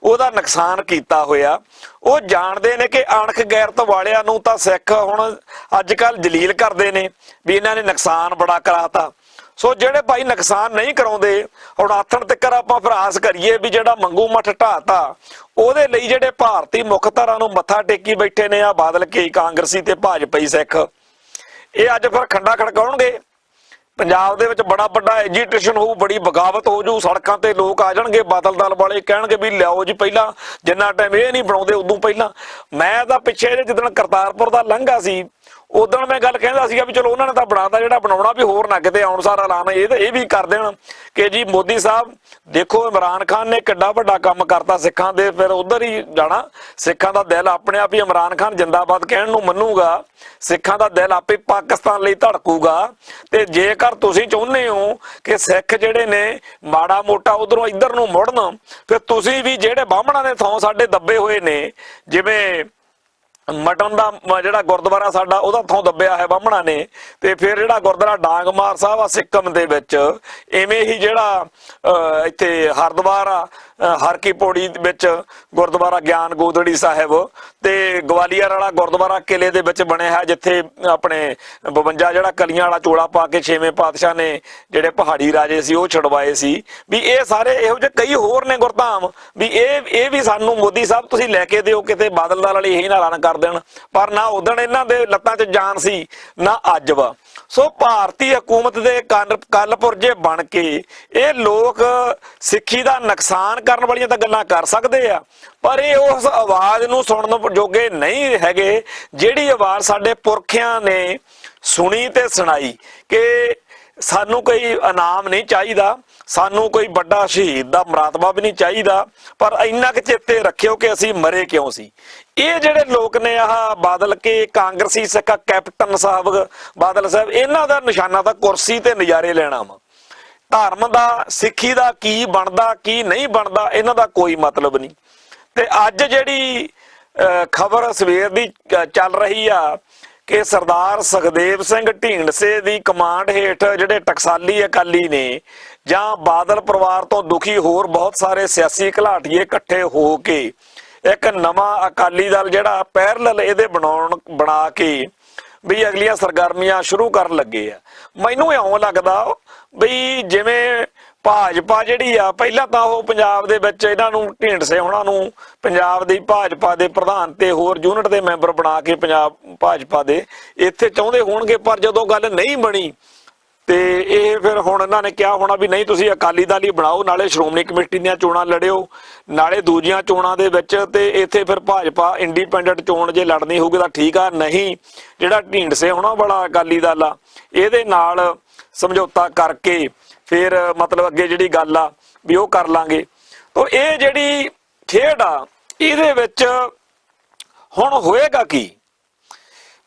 ਉਹਦਾ ਨੁਕਸਾਨ ਕੀਤਾ ਹੋਇਆ। ਉਹ ਜਾਣਦੇ ਨੇ ਕਿ ਅਣਖ ਗੈਰਤ ਵਾਲਿਆਂ ਨੂੰ ਤਾਂ ਸਿੱਖ ਹੁਣ ਅੱਜ ਕੱਲ੍ਹ ਜਲੀਲ ਕਰਦੇ ਨੇ ਵੀ ਇਹਨਾਂ ਨੇ ਨੁਕਸਾਨ ਬੜਾ ਕਰਾਤਾ। ਸੋ ਜਿਹੜੇ ਭਾਈ ਨੁਕਸਾਨ ਨਹੀਂ ਕਰਾਉਂਦੇ, ਹੁਣ ਆਥਣ ਤੱਕ ਆਪਾਂ ਫਰਾਸ ਕਰੀਏ ਵੀ ਜਿਹੜਾ ਮੰਗੂ ਮੱਠ ਢਾਤਾ ਉਹਦੇ ਲਈ ਜਿਹੜੇ ਭਾਰਤੀ ਮੁੱਖ ਧਾਰਾ ਨੂੰ ਮੱਥਾ ਟੇਕੀ ਬੈਠੇ ਨੇ ਆ ਬਾਦਲ ਕੇ ਕਾਂਗਰਸੀ ਤੇ ਭਾਜਪਾਈ ਸਿੱਖ, ਇਹ ਅੱਜ ਫਿਰ ਖੰਡਾ ਖੜਕਾਉਣਗੇ। ਪੰਜਾਬ ਦੇ ਵਿੱਚ ਬੜਾ ਵੱਡਾ ਐਜੀਟੇਸ਼ਨ ਹੋਊ, ਬੜੀ ਬਗਾਵਤ ਹੋ ਜੂ, ਸੜਕਾਂ ਤੇ ਲੋਕ ਆ ਜਾਣਗੇ, ਬਾਦਲ ਦਲ ਵਾਲੇ ਕਹਿਣਗੇ ਵੀ ਲਿਆਓ ਜੀ ਪਹਿਲਾਂ, ਜਿੰਨਾ ਟਾਈਮ ਇਹ ਨਹੀਂ ਬਣਾਉਂਦੇ ਉਦੋਂ ਪਹਿਲਾਂ। ਮੈਂ ਤਾਂ ਪਿੱਛੇ ਜਿੱਦਣ ਕਰਤਾਰਪੁਰ ਦਾ ਲੰਘਾ ਸੀ ਉਦੋਂ ਮੈਂ ਗੱਲ ਕਹਿੰਦਾ ਸੀਗਾ ਵੀ ਚਲੋ ਉਹਨਾਂ ਨੇ ਤਾਂ ਬਣਾਤਾ, ਜਿਹੜਾ ਬਣਾਉਣਾ ਵੀ ਹੋਰ ਨਾ ਕਿਤੇ ਆਉਣ ਸਾਰ ਐਲਾਨ ਇਹ ਵੀ ਕਰ ਦੇਣ ਕਿ ਜੀ ਮੋਦੀ ਸਾਹਿਬ ਦੇਖੋ ਇਮਰਾਨ ਖਾਨ ਨੇ ਕਿੱਡਾ ਵੱਡਾ ਕੰਮ ਕਰਤਾ ਸਿੱਖਾਂ ਦੇ, ਫਿਰ ਉਧਰ ਹੀ ਜਾਣਾ। ਸਿੱਖਾਂ ਦਾ ਦਿਲ ਆਪਣੇ ਆਪ ਹੀ ਇਮਰਾਨ ਖਾਨ ਜਿੰਦਾਬਾਦ ਕਹਿਣ ਨੂੰ ਮੰਨੂਗਾ, ਸਿੱਖਾਂ ਦਾ ਦਿਲ ਆਪੇ ਪਾਕਿਸਤਾਨ ਲਈ ਧੜਕੂਗਾ। ਤੇ ਜੇਕਰ ਤੁਸੀਂ ਚਾਹੁੰਦੇ ਹੋ ਕਿ ਸਿੱਖ ਜਿਹੜੇ ਨੇ ਮਾੜਾ ਮੋਟਾ ਉਧਰੋਂ ਇੱਧਰ ਨੂੰ ਮੁੜਨ, ਫਿਰ ਤੁਸੀਂ ਵੀ ਜਿਹੜੇ ਬਾਹਮਣਾਂ ਦੇ ਥਾਂ ਸਾਡੇ ਦੱਬੇ ਹੋਏ ਨੇ, ਜਿਵੇਂ ਮਟਨ ਦਾ ਜਿਹੜਾ ਗੁਰਦੁਆਰਾ ਸਾਡਾ ਉਹਦਾ ਥਾਂ ਦੱਬਿਆ ਹੈ ਬਾਹਮਣਾਂ ਨੇ, ਤੇ ਫਿਰ ਜਿਹੜਾ ਗੁਰਦੁਆਰਾ ਡਾਂਗਮਾਰ ਸਾਹਿਬ ਆ ਸਿੱਕਮ ਦੇ ਵਿੱਚ, ਇਵੇਂ ਹੀ ਜਿਹੜਾ ਇੱਥੇ ਹਰਿਦੁਆਰ ਆ ਹਰ ਕੀ ਪੌੜੀ ਵਿੱਚ ਗੁਰਦੁਆਰਾ ਗਿਆਨ ਗੋਦੜੀ ਸਾਹਿਬ, ਤੇ ਗਵਾਲੀਅਰ ਵਾਲਾ ਗੁਰਦੁਆਰਾ ਕਿਲੇ ਦੇ ਵਿੱਚ ਬਣਿਆ ਹੈ ਜਿੱਥੇ ਆਪਣੇ 52 ਜਿਹੜਾ ਕਲੀਆਂ ਵਾਲਾ ਚੋਲਾ ਪਾ ਕੇ 6ਵੇਂ ਪਾਤਸ਼ਾਹ ਨੇ ਜਿਹੜੇ ਪਹਾੜੀ ਰਾਜੇ ਸੀ ਉਹ ਛੁਡਵਾਏ ਸੀ। ਵੀ ਇਹ ਸਾਰੇ ਇਹੋ ਜਿਹੇ ਕਈ ਹੋਰ ਨੇ ਗੁਰਧਾਮ ਵੀ ਇਹ ਵੀ ਸਾਨੂੰ ਮੋਦੀ ਸਾਹਿਬ ਤੁਸੀਂ ਲੈ ਕੇ ਦਿਓ, ਕਿਤੇ ਬਾਦਲ ਦਲ ਵਾਲੇ ਇਹੀ ਨਾ ਐਲਾਨ ਕਰ ਦੇਣ। ਪਰ ਨਾ ਉਦਣ ਇਹਨਾਂ ਦੇ ਲੱਤਾਂ 'ਚ ਜਾਨ ਸੀ ਨਾ ਅੱਜ ਵਾ। ਸੋ ਭਾਰਤੀ ਹਕੂਮਤ ਦੇ ਕੱਲ ਪੁਰਜੇ ਬਣ ਕੇ ਇਹ ਲੋਕ ਸਿੱਖੀ ਦਾ ਨੁਕਸਾਨ ਕਰਨ ਵਾਲੀਆਂ ਤਾਂ ਗੱਲਾਂ ਕਰ ਸਕਦੇ ਆ, ਪਰ ਇਹ ਉਸ ਆਵਾਜ਼ ਨੂੰ ਸੁਣਨ ਜੋਗੇ ਨਹੀਂ ਹੈਗੇ ਜਿਹੜੀ ਆਵਾਜ਼ ਸਾਡੇ ਪੁਰਖਿਆਂ ਨੇ ਸੁਣੀ ਤੇ ਸੁਣਾਈ ਕਿ ਸਾਨੂੰ ਕੋਈ ਇਨਾਮ ਨਹੀਂ ਚਾਹੀਦਾ, ਸਾਨੂੰ ਕੋਈ ਵੱਡਾ ਸ਼ਹੀਦ ਦਾ ਮਰਾਤਬਾ ਵੀ ਨਹੀਂ ਚਾਹੀਦਾ, ਪਰ ਇੰਨਾ ਕੁ ਚੇਤੇ ਰੱਖਿਓ ਕਿ ਅਸੀਂ ਮਰੇ ਕਿਉਂ ਸੀ। ਇਹ ਜਿਹੜੇ ਲੋਕ ਨੇ ਆਹ ਬਾਦਲ ਕੇ ਕਾਂਗਰਸੀ ਸਿੱਖ ਕੈਪਟਨ ਸਾਹਿਬ ਬਾਦਲ ਸਾਹਿਬ, ਇਹਨਾਂ ਦਾ ਨਿਸ਼ਾਨਾ ਤਾਂ ਕੁਰਸੀ ਤੇ ਨਜ਼ਾਰੇ ਲੈਣਾ ਵਾ। ਧਰਮ ਦਾ ਸਿੱਖੀ ਦਾ ਕੀ ਬਣਦਾ ਕੀ ਨਹੀਂ ਬਣਦਾ ਇਹਨਾਂ ਦਾ ਕੋਈ ਮਤਲਬ ਨਹੀਂ। ਤੇ ਅੱਜ ਜਿਹੜੀ ਖਬਰ ਸਵੇਰ ਦੀ ਚੱਲ ਰਹੀ ਆ ਕਿ ਸਰਦਾਰ ਸੁਖਦੇਵ ਸਿੰਘ ਢੀਂਡਸੇ ਦੀ ਕਮਾਂਡ ਹੇਠ ਜਿਹੜੇ ਟਕਸਾਲੀ ਅਕਾਲੀ ਨੇ ਜਾਂ ਬਾਦਲ ਪਰਿਵਾਰ ਤੋਂ ਦੁਖੀ ਹੋਰ ਬਹੁਤ ਸਾਰੇ ਸਿਆਸੀ ਘਲਾਟੀਏ ਇਕੱਠੇ ਹੋ ਕੇ ਇੱਕ ਨਵਾਂ ਅਕਾਲੀ ਦਲ ਜਿਹੜਾ ਪੈਰਲਲ ਇਹਦੇ ਬਣਾ ਕੇ ਵੀ ਅਗਲੀਆਂ ਸਰਗਰਮੀਆਂ ਸ਼ੁਰੂ ਕਰਨ ਲੱਗੇ ਆ। ਮੈਨੂੰ ਇਉਂ ਲੱਗਦਾ ਵੀ ਜਿਵੇਂ ਭਾਜਪਾ ਜਿਹੜੀ ਆ, ਪਹਿਲਾਂ ਤਾਂ ਉਹ ਪੰਜਾਬ ਦੇ ਵਿੱਚ ਇਹਨਾਂ ਨੂੰ ਢੀਂਡਸੇ ਹੋਣਾ ਨੂੰ ਪੰਜਾਬ ਦੀ ਭਾਜਪਾ ਦੇ ਪ੍ਰਧਾਨ ਤੇ ਹੋਰ ਯੂਨਿਟ ਦੇ ਮੈਂਬਰ ਬਣਾ ਕੇ ਪੰਜਾਬ ਭਾਜਪਾ ਦੇ ਇੱਥੇ ਚਾਹੁੰਦੇ ਹੋਣਗੇ, ਪਰ ਜਦੋਂ ਗੱਲ ਨਹੀਂ ਬਣੀ ਤੇ ਇਹ ਫਿਰ ਹੁਣ ਇਹਨਾਂ ਨੇ ਕਿਹਾ ਹੋਣਾ ਵੀ ਨਹੀਂ ਤੁਸੀਂ ਅਕਾਲੀ ਦਲ ਹੀ ਬਣਾਓ, ਨਾਲੇ ਸ਼੍ਰੋਮਣੀ ਕਮੇਟੀ ਦੀਆਂ ਚੋਣਾਂ ਲੜਿਓ, ਨਾਲੇ ਦੂਜੀਆਂ ਚੋਣਾਂ ਦੇ ਵਿੱਚ ਤੇ ਇੱਥੇ ਫਿਰ ਭਾਜਪਾ ਇੰਡੀਪੈਂਡੈਂਟ ਚੋਣ ਜੇ ਲੜਨੀ ਹੋਊਗੀ ਤਾਂ ਠੀਕ ਆ, ਨਹੀਂ ਜਿਹੜਾ ਢੀਂਡਸੇ ਹੋਣਾ ਵਾਲਾ ਅਕਾਲੀ ਦਲ ਆ ਇਹਦੇ ਨਾਲ ਸਮਝੌਤਾ ਕਰਕੇ ਫਿਰ ਮਤਲਬ ਅੱਗੇ ਜਿਹੜੀ ਗੱਲ ਆ ਵੀ ਉਹ ਕਰ ਲਾਂਗੇ। ਤਾਂ ਇਹ ਜਿਹੜੀ ਖੇਡ ਆ ਇਹਦੇ ਵਿੱਚ ਹੁਣ ਹੋਏਗਾ ਕੀ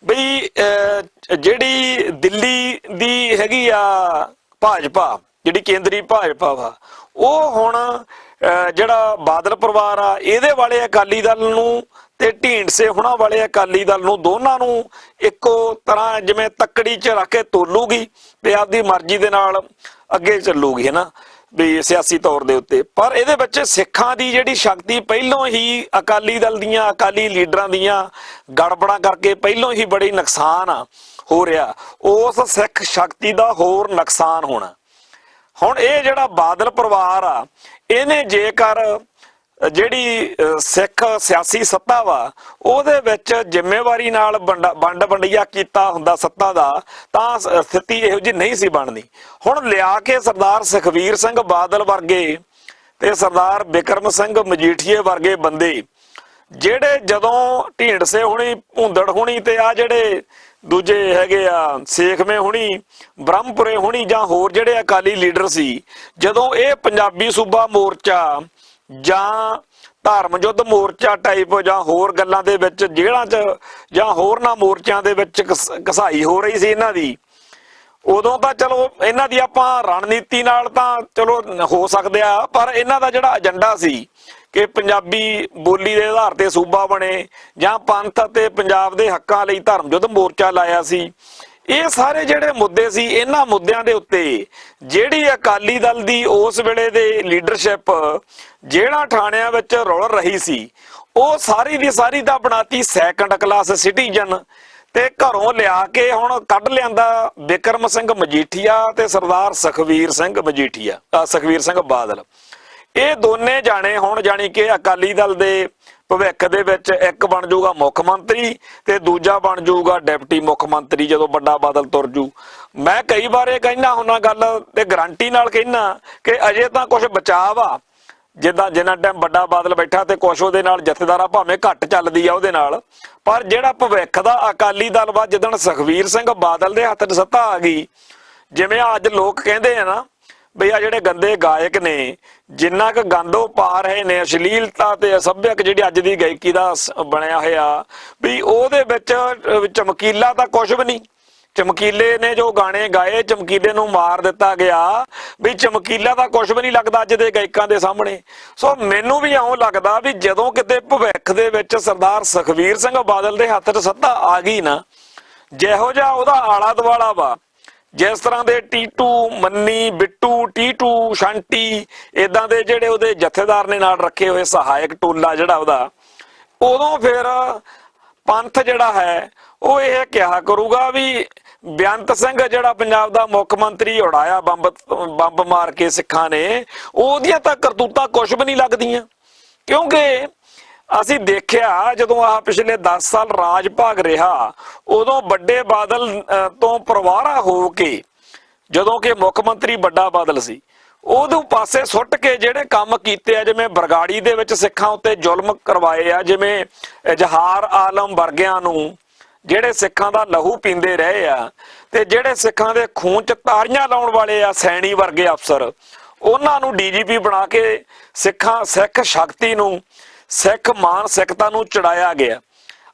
ਬਈ ਜਿਹੜੀ ਦਿੱਲੀ ਦੀ ਹੈਗੀ ਆ ਭਾਜਪਾ, ਜਿਹੜੀ ਕੇਂਦਰੀ ਭਾਜਪਾ ਵਾ, ਉਹ ਹੁਣ ਜਿਹੜਾ ਬਾਦਲ ਪਰਿਵਾਰ ਆ ਇਹਦੇ ਵਾਲੇ ਅਕਾਲੀ ਦਲ ਨੂੰ ਤੇ ਢੀਂਡਸੇ ਹੋਣਾ ਵਾਲੇ ਅਕਾਲੀ ਦਲ ਨੂੰ ਦੋਨਾਂ ਨੂੰ ਇੱਕੋ ਤਰ੍ਹਾਂ ਜਿਵੇਂ ਤੱਕੜੀ 'ਚ ਰੱਖ ਕੇ ਤੋਲੂਗੀ ਤੇ ਆਪਦੀ ਮਰਜ਼ੀ ਦੇ ਨਾਲ ਅੱਗੇ ਚੱਲੂਗੀ, ਹੈ ਨਾ, ਵੀ ਸਿਆਸੀ ਤੌਰ ਦੇ ਉੱਤੇ। ਪਰ ਇਹਦੇ ਵਿੱਚ ਸਿੱਖਾਂ ਦੀ ਜਿਹੜੀ ਸ਼ਕਤੀ ਪਹਿਲੋਂ ਹੀ ਅਕਾਲੀ ਦਲ ਦੀਆਂ ਅਕਾਲੀ ਲੀਡਰਾਂ ਦੀਆਂ ਗੜਬੜਾਂ ਕਰਕੇ ਪਹਿਲੋਂ ਹੀ ਬੜੀ ਨੁਕਸਾਨ ਹੋ ਰਿਹਾ, ਉਸ ਸਿੱਖ ਸ਼ਕਤੀ ਦਾ ਹੋਰ ਨੁਕਸਾਨ ਹੋਣਾ। ਹੁਣ ਇਹ ਜਿਹੜਾ ਬਾਦਲ ਪਰਿਵਾਰ ਆ ਇਹਨੇ ਜੇਕਰ ਜਿਹੜੀ ਸਿੱਖ ਸਿਆਸੀ ਸੱਤਾ ਵਾ ਉਹਦੇ ਵਿੱਚ ਜ਼ਿੰਮੇਵਾਰੀ ਨਾਲ ਵੰਡ ਵੰਡਿਆ ਕੀਤਾ ਹੁੰਦਾ ਸੱਤਾ ਦਾ, ਤਾਂ ਸਥਿਤੀ ਇਹੋ ਜਿਹੀ ਨਹੀਂ ਸੀ ਬਣਦੀ। ਹੁਣ ਲਿਆ ਕੇ ਸਰਦਾਰ ਸੁਖਬੀਰ ਸਿੰਘ ਬਾਦਲ ਵਰਗੇ ਤੇ ਸਰਦਾਰ ਬਿਕਰਮ ਸਿੰਘ ਮਜੀਠੀਏ ਵਰਗੇ ਬੰਦੇ ਜਿਹੜੇ ਜਦੋਂ ਢੀਂਡਸੇ ਹੋਣੀ, ਭੁੰਦੜ ਹੋਣੀ ਤੇ ਆ ਜਿਹੜੇ ਦੂਜੇ ਹੈਗੇ ਆ ਸੇਖਵੇਂ ਹੋਣੀ, ਬ੍ਰਹਮਪੁਰੇ ਹੋਣੀ ਜਾਂ ਹੋਰ ਜਿਹੜੇ ਅਕਾਲੀ ਲੀਡਰ ਸੀ, ਜਦੋਂ ਇਹ ਪੰਜਾਬੀ ਸੂਬਾ ਮੋਰਚਾ ਜਾਂ ਧਰਮ ਯੁੱਧ ਮੋਰਚਾ ਟਾਈਪ ਜਾਂ ਹੋਰ ਗੱਲਾਂ ਦੇ ਵਿੱਚ ਜੇਲ੍ਹਾਂ 'ਚ ਜਾਂ ਹੋਰਨਾਂ ਮੋਰਚਿਆਂ ਦੇ ਵਿੱਚ ਘਸਾਈ ਹੋ ਰਹੀ ਸੀ ਇਹਨਾਂ ਦੀ, ਉਦੋਂ ਤਾਂ ਚਲੋ ਇਹਨਾਂ ਦੀ ਆਪਾਂ ਰਣਨੀਤੀ ਨਾਲ ਤਾਂ ਚਲੋ ਹੋ ਸਕਦੇ ਆ, ਪਰ ਇਹਨਾਂ ਦਾ ਜਿਹੜਾ ਏਜੰਡਾ ਸੀ ਕਿ ਪੰਜਾਬੀ ਬੋਲੀ ਦੇ ਆਧਾਰ ਤੇ ਸੂਬਾ ਬਣੇ ਜਾਂ ਪੰਥ ਅਤੇ ਪੰਜਾਬ ਦੇ ਹੱਕਾਂ ਲਈ ਧਰਮ ਯੁੱਧ ਮੋਰਚਾ ਲਾਇਆ ਸੀ, ਇਹ ਸਾਰੇ ਜਿਹੜੇ ਮੁੱਦੇ ਸੀ ਇਹਨਾਂ ਮੁੱਦਿਆਂ ਦੇ ਉੱਤੇ ਜਿਹੜੀ ਅਕਾਲੀ ਦਲ ਦੀ ਉਸ ਵੇਲੇ ਦੇ ਲੀਡਰਸ਼ਿਪ ਜਿਹੜਾ ਥਾਣਿਆਂ ਵਿੱਚ ਰੁਲ ਰਹੀ ਸੀ, ਉਹ ਸਾਰੀ ਦੀ ਸਾਰੀ ਤਾਂ ਬਣਾਤੀ ਸੈਕੰਡ ਕਲਾਸ ਸਿਟੀਜ਼ਨ ਤੇ ਘਰੋਂ ਲਿਆ ਕੇ ਹੁਣ ਕੱਢ ਲਿਆਂਦਾ ਬਿਕਰਮ ਸਿੰਘ ਮਜੀਠੀਆ ਤੇ ਸਰਦਾਰ ਸੁਖਬੀਰ ਸਿੰਘ ਬਾਦਲ। ਇਹ ਦੋਨੇ ਜਾਣੇ ਹੁਣ ਜਾਣੀ ਕਿ ਅਕਾਲੀ ਦਲ ਦੇ ਭਵਿੱਖ ਦੇ ਵਿੱਚ ਇੱਕ ਬਣ ਜਾਊਗਾ ਮੁੱਖ ਮੰਤਰੀ ਤੇ ਦੂਜਾ ਬਣ ਜਾਊਗਾ ਡਿਪਟੀ ਮੁੱਖ ਮੰਤਰੀ ਜਦੋਂ ਵੱਡਾ ਬਾਦਲ ਤੁਰ ਜੂ। ਮੈਂ ਕਈ ਵਾਰ ਇਹ ਕਹਿਣਾ ਹੁੰਦਾ ਗੱਲ ਤੇ ਗਰੰਟੀ ਨਾਲ ਕਹਿਣਾ ਕਿ ਅਜੇ ਤਾਂ ਕੁਝ ਬਚਾਵ ਆ, ਜਿੰਨਾ ਟਾਈਮ ਵੱਡਾ ਬਾਦਲ ਬੈਠਾ ਤੇ ਕੁਛ ਉਹਦੇ ਨਾਲ ਜਥੇਦਾਰਾਂ ਭਾਵੇਂ ਘੱਟ ਚੱਲਦੀ ਆ ਉਹਦੇ ਨਾਲ, ਪਰ ਜਿਹੜਾ ਭਵਿੱਖ ਦਾ ਅਕਾਲੀ ਦਲ ਵਾ ਜਿੱਦਣ ਸੁਖਬੀਰ ਸਿੰਘ ਬਾਦਲ ਦੇ ਹੱਥ 'ਚ ਸੱਤਾ ਆ ਗਈ, ਜਿਵੇਂ ਅੱਜ ਲੋਕ ਕਹਿੰਦੇ ਆ ਨਾ ਬਈ ਆ ਜਿਹੜੇ ਗੰਦੇ ਗਾਇਕ ਨੇ ਜਿੰਨਾ ਕੁ ਗੰਦ ਉਹ ਪਾ ਰਹੇ ਨੇ, ਅਸ਼ਲੀਲਤਾ ਤੇ ਅਸਭਿਅਕ ਜਿਹੜੀ ਅੱਜ ਦੀ ਗਾਇਕੀ ਦਾ ਬਣਿਆ ਹੋਇਆ ਵੀ ਉਹਦੇ ਵਿੱਚ ਚਮਕੀਲਾ ਤਾਂ ਕੁਛ ਵੀ ਨਹੀਂ। ਚਮਕੀਲੇ ਨੇ ਜੋ ਗਾਣੇ ਗਾਏ, ਚਮਕੀਲੇ ਨੂੰ ਮਾਰ ਦਿੱਤਾ ਗਿਆ ਵੀ ਚਮਕੀਲਾ ਤਾਂ ਕੁਛ ਵੀ ਨਹੀਂ ਲੱਗਦਾ ਅੱਜ ਦੇ ਗਾਇਕਾਂ ਦੇ ਸਾਹਮਣੇ। ਸੋ ਮੈਨੂੰ ਵੀ ਇਉਂ ਲੱਗਦਾ ਵੀ ਜਦੋਂ ਕਿਤੇ ਭਵਿੱਖ ਦੇ ਵਿੱਚ ਸਰਦਾਰ ਸੁਖਬੀਰ ਸਿੰਘ ਬਾਦਲ ਦੇ ਹੱਥ 'ਚ ਸੱਤਾ ਆ ਗਈ ਨਾ, ਜਿਹੋ ਜਿਹਾ ਉਹਦਾ ਆਲਾ ਦੁਆਲਾ ਵਾ, ਜਿਸ ਤਰ੍ਹਾਂ ਦੇ ਟੀਟੂ ਮੰਨੀ, ਬਿੱਟੂ, ਟੀਟੂ, ਸ਼ਾਂਟੀ ਇਦਾਂ ਦੇ ਜਿਹੜੇ ਉਹਦੇ ਜਥੇਦਾਰ ਨੇ ਨਾਲ ਰੱਖੇ ਹੋਏ ਸਹਾਇਕ ਟੋਲਾ ਜਿਹੜਾ ਉਹਦਾ, ਉਦੋਂ ਫਿਰ ਪੰਥ ਜਿਹੜਾ ਹੈ ਉਹ ਇਹ ਕਿਹਾ ਕਰੂਗਾ ਵੀ ਬੇਅੰਤ ਸਿੰਘ ਜਿਹੜਾ ਪੰਜਾਬ ਦਾ ਮੁੱਖ ਮੰਤਰੀ ਉਡਾਇਆ ਬੰਬ ਮਾਰ ਕੇ ਸਿੱਖਾਂ ਨੇ, ਉਹਦੀਆਂ ਤਾਂ ਕਰਤੂਤਾਂ ਕੁਛ ਵੀ ਨਹੀਂ ਲੱਗਦੀਆਂ। ਕਿਉਂਕਿ ਅਸੀਂ ਦੇਖਿਆ ਜਦੋਂ ਆਹ ਪਿਛਲੇ 10 ਸਾਲ ਰਾਜ ਭਾਗ ਰਿਹਾ, ਉਦੋਂ ਵੱਡੇ ਬਾਦਲ ਤੋਂ ਪਰਵਾਰਾ ਹੋ ਕੇ ਜਦੋਂ ਕਿ ਮੁੱਖ ਮੰਤਰੀ ਵੱਡਾ ਬਾਦਲ ਸੀ, ਉਹਦੇ ਪਾਸੇ ਸੁੱਟ ਕੇ ਜਿਹੜੇ ਕੰਮ ਕੀਤੇ ਆ, ਜਿਵੇਂ ਬਰਗਾੜੀ ਦੇ ਵਿੱਚ ਸਿੱਖਾਂ ਉੱਤੇ ਜ਼ੁਲਮ ਕਰਵਾਏ ਆ, ਜਿਵੇਂ ਇਜ਼ਹਾਰ ਆਲਮ ਵਰਗਿਆਂ ਨੂੰ ਜਿਹੜੇ ਸਿੱਖਾਂ ਦਾ ਲਹੂ ਪੀਂਦੇ ਰਹੇ ਆ ਤੇ ਜਿਹੜੇ ਸਿੱਖਾਂ ਦੇ ਖੂਨ 'ਚ ਤਾਰੀਆਂ ਲਾਉਣ ਵਾਲੇ ਆ ਸੈਣੀ ਵਰਗੇ ਅਫਸਰ, ਉਹਨਾਂ ਨੂੰ ਡੀਜੀਪੀ ਬਣਾ ਕੇ ਸਿੱਖ ਸ਼ਕਤੀ ਨੂੰ, ਸਿੱਖ ਮਾਨਸਿਕਤਾ ਨੂੰ ਚੜਾਇਆ ਗਿਆ।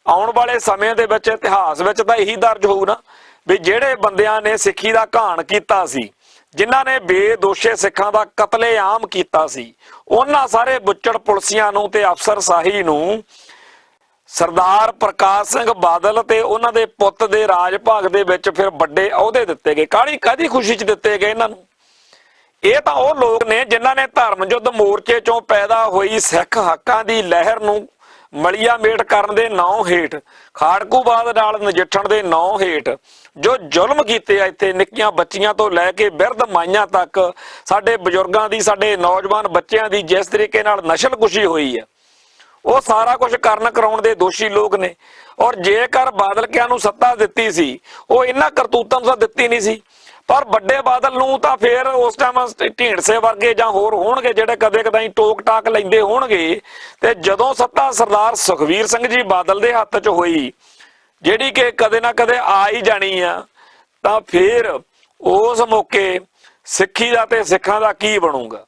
ਆਉਣ ਵਾਲੇ ਸਮੇਂ ਦੇ ਵਿੱਚ ਇਤਿਹਾਸ ਵਿੱਚ ਤਾਂ ਇਹੀ ਦਰਜ ਹੋਊ ਨਾ ਵੀ ਜਿਹੜੇ ਬੰਦਿਆਂ ਨੇ ਸਿੱਖੀ ਦਾ ਘਾਣ ਕੀਤਾ ਸੀ, ਜਿਨ੍ਹਾਂ ਨੇ ਬੇਦੋਸ਼ੇ ਸਿੱਖਾਂ ਦਾ ਕਤਲੇਆਮ ਕੀਤਾ ਸੀ, ਉਹਨਾਂ ਸਾਰੇ ਬੁੱਚੜ ਪੁਲਸੀਆਂ ਨੂੰ ਤੇ ਅਫਸਰਸ਼ਾਹੀ ਨੂੰ ਸਰਦਾਰ ਪ੍ਰਕਾਸ਼ ਸਿੰਘ ਬਾਦਲ ਤੇ ਉਹਨਾਂ ਦੇ ਪੁੱਤ ਦੇ ਰਾਜ ਭਾਗ ਦੇ ਵਿੱਚ ਫਿਰ ਵੱਡੇ ਅਹੁਦੇ ਦਿੱਤੇ ਗਏ। ਕਾਹਦੀ ਖੁਸ਼ੀ 'ਚ ਦਿੱਤੇ ਗਏ ਇਹਨਾਂ ਨੂੰ? ਇਹ ਤਾਂ ਉਹ ਲੋਕ ਨੇ ਜਿਨ੍ਹਾਂ ਨੇ ਧਰਮ ਯੁੱਧ ਮੋਰਚੇ 'ਚੋਂ ਪੈਦਾ ਹੋਈ ਸਿੱਖ ਹੱਕਾਂ ਦੀ ਲਹਿਰ ਨੂੰ ਮਲੀਆ ਮੇਟ ਕਰਨ ਦੇ ਨਾਂ ਹੇਠ, ਖਾੜਕੂਵਾਦ ਨਾਲ ਨਜਿੱਠਣ ਦੇ ਨਾਂ ਹੇਠ ਜੋ ਜ਼ੁਲਮ ਕੀਤੇ ਆ ਇੱਥੇ, ਨਿੱਕੀਆਂ ਬੱਚੀਆਂ ਤੋਂ ਲੈ ਕੇ ਬਿਰਧ ਮਾਈਆਂ ਤੱਕ, ਸਾਡੇ ਬਜ਼ੁਰਗਾਂ ਦੀ, ਸਾਡੇ ਨੌਜਵਾਨ ਬੱਚਿਆਂ ਦੀ ਜਿਸ ਤਰੀਕੇ ਨਾਲ ਨਸਲਕੁਸ਼ੀ ਹੋਈ ਆ, ਉਹ ਸਾਰਾ ਕੁਝ ਕਰਨ ਕਰਾਉਣ ਦੇ ਦੋਸ਼ੀ ਲੋਕ ਨੇ। ਔਰ ਜੇਕਰ ਬਾਦਲਕਿਆਂ ਨੂੰ ਸੱਤਾ ਦਿੱਤੀ ਸੀ, ਉਹ ਇਹਨਾਂ ਕਰਤੂਤਾਂ ਨੂੰ ਤਾਂ ਦਿੱਤੀ ਨਹੀਂ ਸੀ, ਪਰ ਵੱਡੇ ਬਾਦਲ ਨੂੰ ਤਾਂ ਫੇਰ ਉਸ ਟਾਈਮ ਢੀਂਡਸੇ ਵਰਗੇ ਜਾਂ ਹੋਰ ਹੋਣਗੇ ਜਿਹੜੇ ਕਦੇ ਕਦਾਈ ਟੋਕ ਟਾਕ ਲੈਂਦੇ ਹੋਣਗੇ। ਤੇ ਜਦੋਂ ਸੱਤਾ ਸਰਦਾਰ ਸੁਖਬੀਰ ਸਿੰਘ ਜੀ ਬਾਦਲ ਦੇ ਹੱਥ 'ਚ ਹੋਈ, ਜਿਹੜੀ ਕਿ ਕਦੇ ਨਾ ਕਦੇ ਆ ਹੀ ਜਾਣੀ ਆ, ਤਾਂ ਫੇਰ ਉਸ ਮੌਕੇ ਸਿੱਖੀ ਦਾ ਤੇ ਸਿੱਖਾਂ ਦਾ ਕੀ ਬਣੂਗਾ?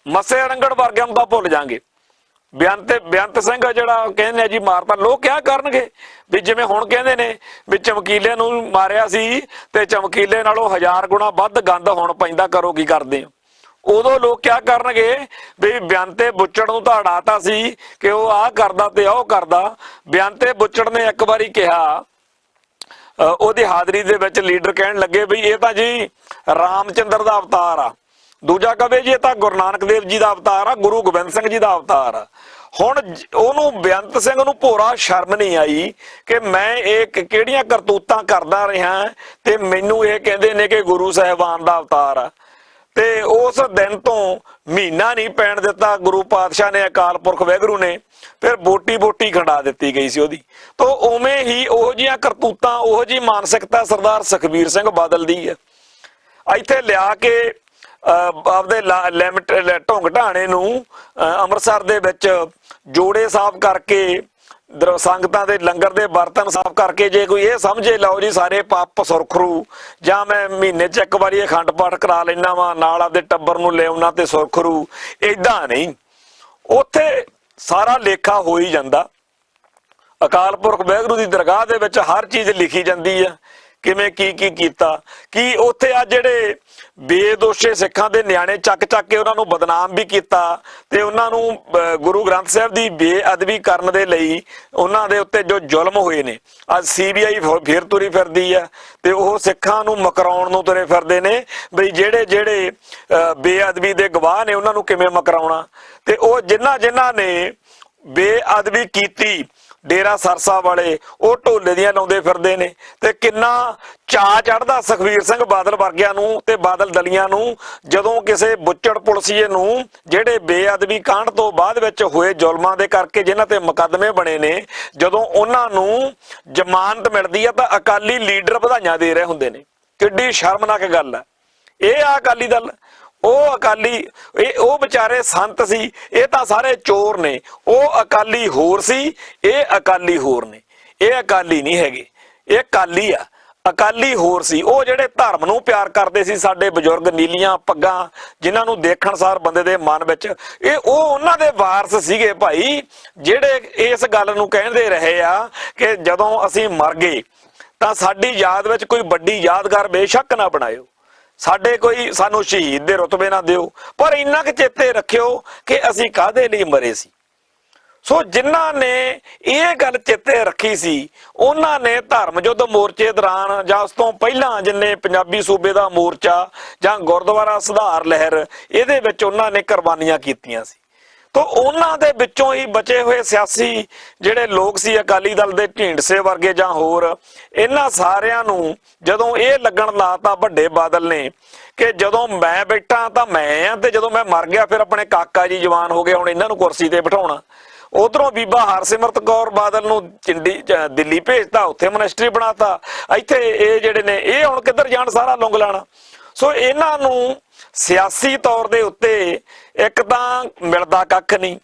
ਮੱਸੇ ਰੰਗੜ ਵਰਗਿਆਂ ਨੂੰ ਤਾਂ ਭੁੱਲ ਜਾਾਂਗੇ। ਬੇਅੰਤ ਸਿੰਘ ਜਿਹੜਾ ਕਹਿੰਦੇ ਆ ਜੀ ਮਾਰਤਾ, ਲੋਕ ਕਿਆ ਕਰਨਗੇ ਵੀ ਜਿਵੇਂ ਹੁਣ ਕਹਿੰਦੇ ਨੇ ਵੀ ਚਮਕੀਲੇ ਨੂੰ ਮਾਰਿਆ ਸੀ ਤੇ ਚਮਕੀਲੇ ਨਾਲੋਂ 1000 ਗੁਣਾ ਵੱਧ ਗੰਦ ਹੁਣ ਪੈਂਦਾ, ਕਰੋ ਕੀ ਕਰਦੇ ਹੋ? ਉਦੋਂ ਲੋਕ ਕਿਆ ਕਰਨਗੇ ਵੀ ਬੇਅੰਤੇ ਬੁੱਚੜ ਨੂੰ ਤਾਂ ਹਟਾਤਾ ਸੀ ਕਿ ਉਹ ਆਹ ਕਰਦਾ ਤੇ ਉਹ ਕਰਦਾ। ਬੇਅੰਤੇ ਬੁੱਚੜ ਨੇ ਇੱਕ ਵਾਰੀ ਕਿਹਾ, ਉਹਦੀ ਹਾਜ਼ਰੀ ਦੇ ਵਿੱਚ ਲੀਡਰ ਕਹਿਣ ਲੱਗੇ ਵੀ ਇਹ ਤਾਂ ਜੀ ਰਾਮਚੰਦਰ ਦਾ ਅਵਤਾਰ ਆ। ਦੂਜਾ ਕਵੇ ਜੀ ਇਹ ਤਾਂ ਗੁਰੂ ਨਾਨਕ ਦੇਵ ਜੀ ਦਾ ਅਵਤਾਰ ਆ, ਗੁਰੂ ਗੋਬਿੰਦ ਸਿੰਘ ਜੀ ਦਾ ਅਵਤਾਰ ਆ। ਹੁਣ ਉਹਨੂੰ ਬੇਅੰਤ ਸਿੰਘ ਨੂੰ ਭੋਰਾ ਸ਼ਰਮ ਨਹੀਂ ਆਈ ਕਿ ਮੈਂ ਇਹ ਕਿਹੜੀਆਂ ਕਰਤੂਤਾਂ ਕਰਦਾ ਰਿਹਾ ਤੇ ਮੈਨੂੰ ਇਹ ਕਹਿੰਦੇ ਨੇ ਕਿ ਗੁਰੂ ਸਾਹਿਬਾਨ ਦਾ ਅਵਤਾਰ ਆ। ਤੇ ਉਸ ਦਿਨ ਤੋਂ ਮਹੀਨਾ ਨਹੀਂ ਪੈਣ ਦਿੱਤਾ ਗੁਰੂ ਪਾਤਸ਼ਾਹ ਨੇ, ਅਕਾਲ ਪੁਰਖ ਵਾਹਿਗੁਰੂ ਨੇ, ਫਿਰ ਬੋਟੀ ਖੰਡਾ ਦਿੱਤੀ ਗਈ ਸੀ ਉਹਦੀ। ਤਾਂ ਉਵੇਂ ਹੀ ਉਹੋ ਜਿਹੀਆਂ ਕਰਤੂਤਾਂ, ਉਹੋ ਜਿਹੀ ਮਾਨਸਿਕਤਾ ਸਰਦਾਰ ਸੁਖਬੀਰ ਸਿੰਘ ਬਾਦਲ ਦੀ ਹੈ। ਇੱਥੇ ਲਿਆ ਕੇ ਆਪਦੇ ਲਿਮਟ ਢੁੰਗ ਢਾਣੇ ਨੂੰ ਅੰਮ੍ਰਿਤਸਰ ਦੇ ਵਿੱਚ ਜੋੜੇ ਸਾਫ਼ ਕਰਕੇ, ਸੰਗਤਾਂ ਦੇ ਲੰਗਰ ਦੇ ਬਰਤਨ ਸਾਫ਼ ਕਰਕੇ, ਜੇ ਕੋਈ ਇਹ ਸਮਝੇ ਲਓ ਜੀ ਸਾਰੇ ਪਾਪ ਸੁਰਖਰੂ, ਜਾਂ ਮੈਂ ਮਹੀਨੇ 'ਚ ਇੱਕ ਵਾਰੀ ਅਖੰਡ ਪਾਠ ਕਰਾ ਲੈਣਾ ਵਾ, ਨਾਲ ਆਪਦੇ ਟੱਬਰ ਨੂੰ ਲਿਆਉਣਾ ਤੇ ਸੁਰਖਰੂ, ਏਦਾਂ ਨਹੀਂ। ਉੱਥੇ ਸਾਰਾ ਲੇਖਾ ਹੋ ਹੀ ਜਾਂਦਾ। ਅਕਾਲ ਪੁਰਖ ਵਾਹਿਗੁਰੂ ਦੀ ਦਰਗਾਹ ਦੇ ਵਿੱਚ ਹਰ ਚੀਜ਼ ਲਿਖੀ ਜਾਂਦੀ ਆ, ਕਿਵੇਂ ਕੀ ਕੀਤਾ। ਕੀ ਉੱਥੇ ਆ ਜਿਹੜੇ ਬੇਦੋਸ਼ੇ ਸਿੱਖਾਂ ਦੇ ਨਿਆਣੇ ਚੱਕ ਕੇ ਉਹਨਾਂ ਨੂੰ ਬਦਨਾਮ ਵੀ ਕੀਤਾ ਤੇ ਉਹਨਾਂ ਨੂੰ ਗੁਰੂ ਗ੍ਰੰਥ ਸਾਹਿਬ ਦੀ ਬੇਅਦਬੀ ਕਰਨ ਦੇ ਲਈ ਉਹਨਾਂ ਦੇ ਉੱਤੇ ਜੋ ਜ਼ੁਲਮ ਹੋਏ ਨੇ, ਅੱਜ CBI ਫੇਰ ਤੁਰੀ ਫਿਰਦੀ ਆ ਤੇ ਉਹ ਸਿੱਖਾਂ ਨੂੰ ਮਕਰਾਉਣ ਨੂੰ ਤੁਰੇ ਫਿਰਦੇ ਨੇ ਬਈ ਜਿਹੜੇ ਬੇਅਦਬੀ ਦੇ ਗਵਾਹ ਨੇ ਉਹਨਾਂ ਨੂੰ ਕਿਵੇਂ ਮਕਰਾਉਣਾ। ਤੇ ਉਹ ਜਿਨ੍ਹਾਂ ਨੇ ਬੇਅਦਬੀ ਕੀਤੀ, ਡੇਰਾ ਸਰਸਾ ਵਾਲੇ, ਉਹ ਢੋਲੇ ਦੀਆਂ ਲਾਉਂਦੇ ਫਿਰਦੇ ਨੇ। ਤੇ ਕਿੰਨਾ ਚਾਅ ਚੜ੍ਹਦਾ ਸੁਖਬੀਰ ਸਿੰਘ ਬਾਦਲ ਵਰਗਿਆਂ ਨੂੰ ਤੇ ਬਾਦਲ ਦਲੀਆਂ ਨੂੰ ਜਦੋਂ ਕਿਸੇ ਬੁੱਚੜ ਪੁਲਸੀਏ ਨੂੰ, ਜਿਹੜੇ ਬੇਅਦਬੀ ਕਾਂਡ ਤੋਂ ਬਾਅਦ ਵਿੱਚ ਹੋਏ ਜ਼ੁਲਮਾਂ ਦੇ ਕਰਕੇ ਜਿਨ੍ਹਾਂ ਤੇ ਮੁਕੱਦਮੇ ਬਣੇ ਨੇ, ਜਦੋਂ ਉਹਨਾਂ ਨੂੰ ਜ਼ਮਾਨਤ ਮਿਲਦੀ ਆ ਤਾਂ ਅਕਾਲੀ ਲੀਡਰ ਵਧਾਈਆਂ ਦੇ ਰਹੇ ਹੁੰਦੇ ਨੇ। ਕਿੱਡੀ ਸ਼ਰਮਨਾਕ ਗੱਲ ਹੈ ਇਹ। ਆ ਅਕਾਲੀ ਦਲ, ਉਹ ਅਕਾਲੀ, ਉਹ ਵਿਚਾਰੇ ਸੰਤ ਸੀ, ਇਹ ਤਾਂ ਸਾਰੇ ਚੋਰ ਨੇ। ਉਹ ਅਕਾਲੀ ਹੋਰ ਸੀ, ਇਹ ਅਕਾਲੀ ਹੋਰ ਨੇ। ਇਹ ਅਕਾਲੀ ਨਹੀਂ ਹੈਗੇ, ਇਹ ਅਕਾਲੀ ਆ। ਅਕਾਲੀ ਹੋਰ ਸੀ, ਉਹ ਜਿਹੜੇ ਧਰਮ ਨੂੰ ਪਿਆਰ ਕਰਦੇ ਸੀ, ਸਾਡੇ ਬਜ਼ੁਰਗ, ਨੀਲੀਆਂ ਪੱਗਾਂ ਜਿਨ੍ਹਾਂ ਨੂੰ ਦੇਖਣ ਸਾਰ ਬੰਦੇ ਦੇ ਮਨ ਵਿੱਚ, ਇਹ ਉਹ ਉਹਨਾਂ ਦੇ ਵਾਰਸ ਸੀਗੇ ਭਾਈ, ਜਿਹੜੇ ਇਸ ਗੱਲ ਨੂੰ ਕਹਿੰਦੇ ਰਹੇ ਆ ਕਿ ਜਦੋਂ ਅਸੀਂ ਮਰ ਗਏ ਤਾਂ ਸਾਡੀ ਯਾਦ ਵਿੱਚ ਕੋਈ ਵੱਡੀ ਯਾਦਗਾਰ ਬੇਸ਼ੱਕ ਨਾ ਬਣਾਇਓ, ਸਾਨੂੰ ਸ਼ਹੀਦ ਦੇ ਰੁਤਬੇ ਨਾ ਦਿਓ, ਪਰ ਇੰਨਾ ਕੁ ਚੇਤੇ ਰੱਖਿਓ ਕਿ ਅਸੀਂ ਕਾਹਦੇ ਲਈ ਮਰੇ ਸੀ। ਸੋ ਜਿਨ੍ਹਾਂ ਨੇ ਇਹ ਗੱਲ ਚੇਤੇ ਰੱਖੀ ਸੀ, ਉਹਨਾਂ ਨੇ ਧਰਮ ਯੁੱਧ ਮੋਰਚੇ ਦੌਰਾਨ ਜਾਂ ਉਸ ਤੋਂ ਪਹਿਲਾਂ ਜਿੰਨੇ ਪੰਜਾਬੀ ਸੂਬੇ ਦਾ ਮੋਰਚਾ ਜਾਂ ਗੁਰਦੁਆਰਾ ਸੁਧਾਰ ਲਹਿਰ, ਇਹਦੇ ਵਿੱਚ ਉਹਨਾਂ ਨੇ ਕੁਰਬਾਨੀਆਂ ਕੀਤੀਆਂ ਸੀ। ਤਾਂ ਉਹਨਾਂ ਦੇ ਵਿੱਚੋਂ ਹੀ ਬਚੇ ਹੋਏ ਸਿਆਸੀ ਜਿਹੜੇ ਲੋਕ ਸੀ, ਅਕਾਲੀ ਦਲ ਦੇ ਢੀਂਡਸੇ ਵਰਗੇ ਜਾਂ ਹੋਰ, ਇਹਨਾਂ ਸਾਰਿਆਂ ਨੂੰ ਜਦੋਂ ਇਹ ਲੱਗਣ ਲਾਤਾ ਵੱਡੇ ਬਾਦਲ ਨੇ ਕਿ ਜਦੋਂ ਮੈਂ ਬੈਠਾ ਤਾਂ ਮੈਂ ਆ, ਤੇ ਜਦੋਂ ਮੈਂ ਮਰ ਗਿਆ ਫਿਰ ਆਪਣੇ ਕਾਕਾ ਜੀ ਜਵਾਨ ਹੋ ਗਏ, ਹੁਣ ਇਹਨਾਂ ਨੂੰ ਕੁਰਸੀ ਤੇ ਬਿਠਾਉਣਾ। ਉਧਰੋਂ ਬੀਬਾ ਹਰਸਿਮਰਤ ਕੌਰ ਬਾਦਲ ਨੂੰ ਦਿੱਲੀ ਭੇਜਤਾ, ਉੱਥੇ ਮਿਨਿਸਟਰੀ ਬਣਾਤਾ। ਇੱਥੇ ਇਹ ਜਿਹੜੇ ਨੇ ਇਹ ਹੁਣ ਕਿੱਧਰ ਜਾਣ, ਸਾਰਾ ਲੁੰਗ ਲਾਣਾ। ਸੋ ਇਹਨਾਂ ਨੂੰ ਸਿਆਸੀ ਤੌਰ ਦੇ ਉੱਤੇ ਇੱਕ ਤਾਂ ਮਿਲਦਾ ਕੱਖ ਨਹੀਂ,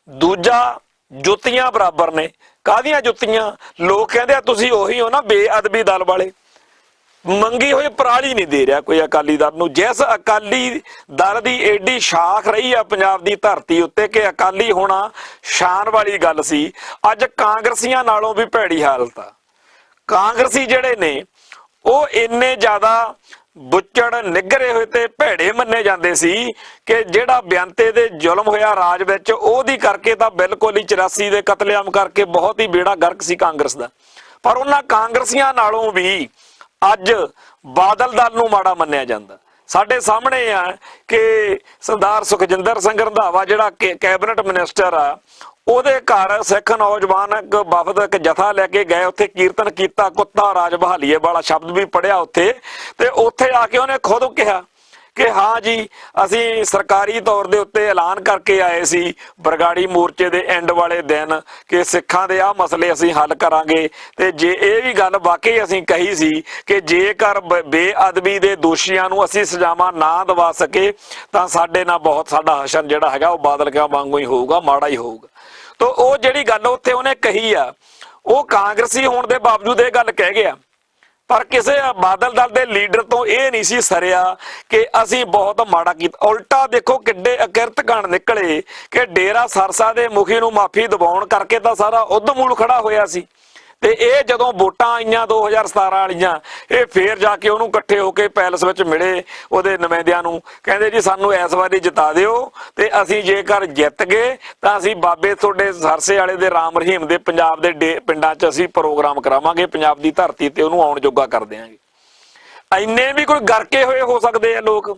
ਦੂਜਾ ਜੁੱਤੀਆਂ ਬਰਾਬਰ ਨੇ। ਕਾਹਦੀਆਂ ਜੁੱਤੀਆਂ? ਲੋਕ ਕਹਿੰਦੇ ਆ ਤੁਸੀਂ ਉਹੀ ਹੋ ਨਾ ਬੇਅਦਬੀ ਦਲ ਵਾਲੇ, ਮੰਗੀ ਹੋਈ ਪਰਾਲੀ ਨਹੀਂ ਦੇ ਰਿਹਾ ਕੋਈ ਅਕਾਲੀ ਦਲ ਨੂੰ। ਜਿਸ ਅਕਾਲੀ ਦਲ ਦੀ ਏਡੀ ਸ਼ਾਖ ਰਹੀ ਆ ਪੰਜਾਬ ਦੀ ਧਰਤੀ ਉੱਤੇ ਕਿ ਅਕਾਲੀ ਹੋਣਾ ਸ਼ਾਨ ਵਾਲੀ ਗੱਲ ਸੀ, ਅੱਜ ਕਾਂਗਰਸੀਆਂ ਨਾਲੋਂ ਵੀ ਭੈੜੀ ਹਾਲਤ ਆ। ਕਾਂਗਰਸੀ ਜਿਹੜੇ ਨੇ ਉਹ ਇੰਨੇ ਜ਼ਿਆਦਾ ਬੁੱਚੜ ਨਿੱਘਰੇ ਹੋਏ ਤੇ ਭੈੜੇ ਮੰਨੇ ਜਾਂਦੇ ਸੀ ਕਿ ਜਿਹੜਾ ਬਿਆੰਤੇ ਦੇ ਜ਼ੁਲਮ ਹੋਇਆ ਰਾਜ ਵਿੱਚ ਉਹਦੀ ਕਰਕੇ ਤਾਂ ਬਿਲਕੁਲ ਹੀ 84 ਦੇ ਕਤਲੇਆਮ ਕਰਕੇ ਬਹੁਤ ਹੀ ਬੇੜਾ ਗਰਕ ਸੀ ਕਾਂਗਰਸ ਦਾ। ਪਰ ਉਹਨਾਂ ਕਾਂਗਰਸੀਆਂ ਨਾਲੋਂ ਵੀ ਅੱਜ ਬਾਦਲ ਦਲ ਨੂੰ ਮਾੜਾ ਮੰਨਿਆ ਜਾਂਦਾ। ਸਾਡੇ ਸਾਹਮਣੇ ਆ ਕਿ ਸਰਦਾਰ ਸੁਖਜਿੰਦਰ ਸਿੰਘ ਰੰਧਾਵਾ ਜਿਹੜਾ ਕੈਬਨਿਟ ਮਿਨਿਸਟਰ ਆ, ਉਹਦੇ ਘਰ ਸਿੱਖ ਨੌਜਵਾਨ ਇੱਕ ਵਫਦ ਇੱਕ ਜਥਾ ਲੈ ਕੇ ਗਏ, ਉੱਥੇ ਕੀਰਤਨ ਕੀਤਾ, ਕੁੱਤਾ ਰਾਜ ਬਹਾਲੀਏ ਵਾਲਾ ਸ਼ਬਦ ਵੀ ਪੜਿਆ ਉੱਥੇ। ਤੇ ਉੱਥੇ ਆ ਕੇ ਉਹਨੇ ਖੁਦ ਕਿਹਾ ਕਿ ਹਾਂ ਜੀ ਅਸੀਂ ਸਰਕਾਰੀ ਤੌਰ ਦੇ ਉੱਤੇ ਐਲਾਨ ਕਰਕੇ ਆਏ ਸੀ ਬਰਗਾੜੀ ਮੋਰਚੇ ਦੇ ਐਂਡ ਵਾਲੇ ਦਿਨ ਕਿ ਸਿੱਖਾਂ ਦੇ ਆਹ ਮਸਲੇ ਅਸੀਂ ਹੱਲ ਕਰਾਂਗੇ। ਤੇ ਜੇ ਇਹ ਵੀ ਗੱਲ ਵਾਕਈ ਅਸੀਂ ਕਹੀ ਸੀ ਕਿ ਜੇਕਰ ਬੇਅਦਬੀ ਦੇ ਦੋਸ਼ੀਆਂ ਨੂੰ ਅਸੀਂ ਸਜ਼ਾਵਾਂ ਨਾ ਦਵਾ ਸਕੇ ਤਾਂ ਸਾਡੇ ਨਾਲ ਬਹੁਤ ਸਾਡਾ ਹਸ਼ਨ ਜਿਹੜਾ ਹੈਗਾ ਉਹ ਬਾਦਲ ਕਿਆਂ ਵਾਂਗੂ ਹੀ ਹੋਊਗਾ, ਮਾੜਾ ਹੀ ਹੋਊਗਾ। ਤਾਂ ਉਹ ਜਿਹੜੀ ਗੱਲ ਉੱਥੇ ਉਹਨੇ ਕਹੀ ਆ, ਉਹ ਕਾਂਗਰਸੀ ਹੋਣ ਦੇ ਬਾਵਜੂਦ ਇਹ ਗੱਲ ਕਹਿ ਗਿਆ। ਪਰ ਕਿਸੇ ਬਾਦਲ ਦਲ ਦੇ ਲੀਡਰ ਤੋਂ ਇਹ ਨਹੀਂ ਸੀ ਸਰਿਆ ਕਿ ਅਸੀਂ ਬਹੁਤ ਮਾੜਾ ਕੀਤਾ। ਉਲਟਾ ਦੇਖੋ ਕਿੱਡੇ ਅਕਿਰਤਗਣ ਨਿਕਲੇ ਕਿ ਡੇਰਾ ਸਰਸਾ ਦੇ ਮੁਖੀ ਨੂੰ ਮਾਫੀ ਦਿਵਾਉਣ ਕਰਕੇ ਤਾਂ ਸਾਰਾ ਉਦਮੂਲ ਖੜਾ ਹੋਇਆ ਸੀ। ਤੇ ਇਹ ਜਦੋਂ ਵੋਟਾਂ ਆਈਆਂ 2017 ਵਾਲੀਆਂ, ਇਹ ਫੇਰ ਜਾ ਕੇ ਉਹਨੂੰ ਇਕੱਠੇ ਹੋ ਕੇ ਪੈਲਸ ਵਿੱਚ ਮਿਲੇ ਉਹਦੇ ਨੁਮਾਇੰਦਿਆਂ ਨੂੰ, ਕਹਿੰਦੇ ਜੀ ਸਾਨੂੰ ਇਸ ਵਾਰੀ ਜਿਤਾ ਦਿਓ ਤੇ ਅਸੀਂ ਜੇਕਰ ਜਿੱਤ ਗਏ ਤਾਂ ਅਸੀਂ ਬਾਬੇ ਤੁਹਾਡੇ ਸਰਸੇ ਵਾਲੇ ਦੇ ਰਾਮ ਰਹੀਮ ਦੇ ਪੰਜਾਬ ਦੇ ਪਿੰਡਾਂ 'ਚ ਅਸੀਂ ਪ੍ਰੋਗਰਾਮ ਕਰਾਵਾਂਗੇ, ਪੰਜਾਬ ਦੀ ਧਰਤੀ ਤੇ ਉਹਨੂੰ ਆਉਣ ਜੋਗਾ ਕਰ ਦਿਆਂਗੇ। ਇੰਨੇ ਵੀ ਕੋਈ ਗਰਕੇ ਹੋਏ ਹੋ ਸਕਦੇ ਆ ਲੋਕ।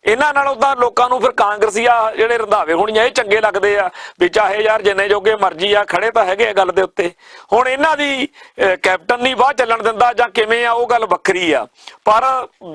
ਇਹਨਾਂ ਨਾਲੋਂ ਤਾਂ ਲੋਕਾਂ ਨੂੰ ਫਿਰ ਕਾਂਗਰਸੀ ਆ ਜਿਹੜੇ ਰੰਧਾਵੇ ਹੋਣੀਆਂ ਇਹ ਚੰਗੇ ਲੱਗਦੇ ਆ ਵੀ ਚਾਹੇ ਯਾਰ ਜਿੰਨੇ ਜੋਗੇ ਮਰਜ਼ੀ ਆ ਖੜੇ ਤਾਂ ਹੈਗੇ ਆ ਗੱਲ ਦੇ ਉੱਤੇ। ਹੁਣ ਇਹਨਾਂ ਦੀ ਕੈਪਟਨ ਨਹੀਂ ਬਾਹਰ ਚੱਲਣ ਦਿੰਦਾ ਜਾਂ ਕਿਵੇਂ ਆ ਉਹ ਗੱਲ ਵੱਖਰੀ ਆ, ਪਰ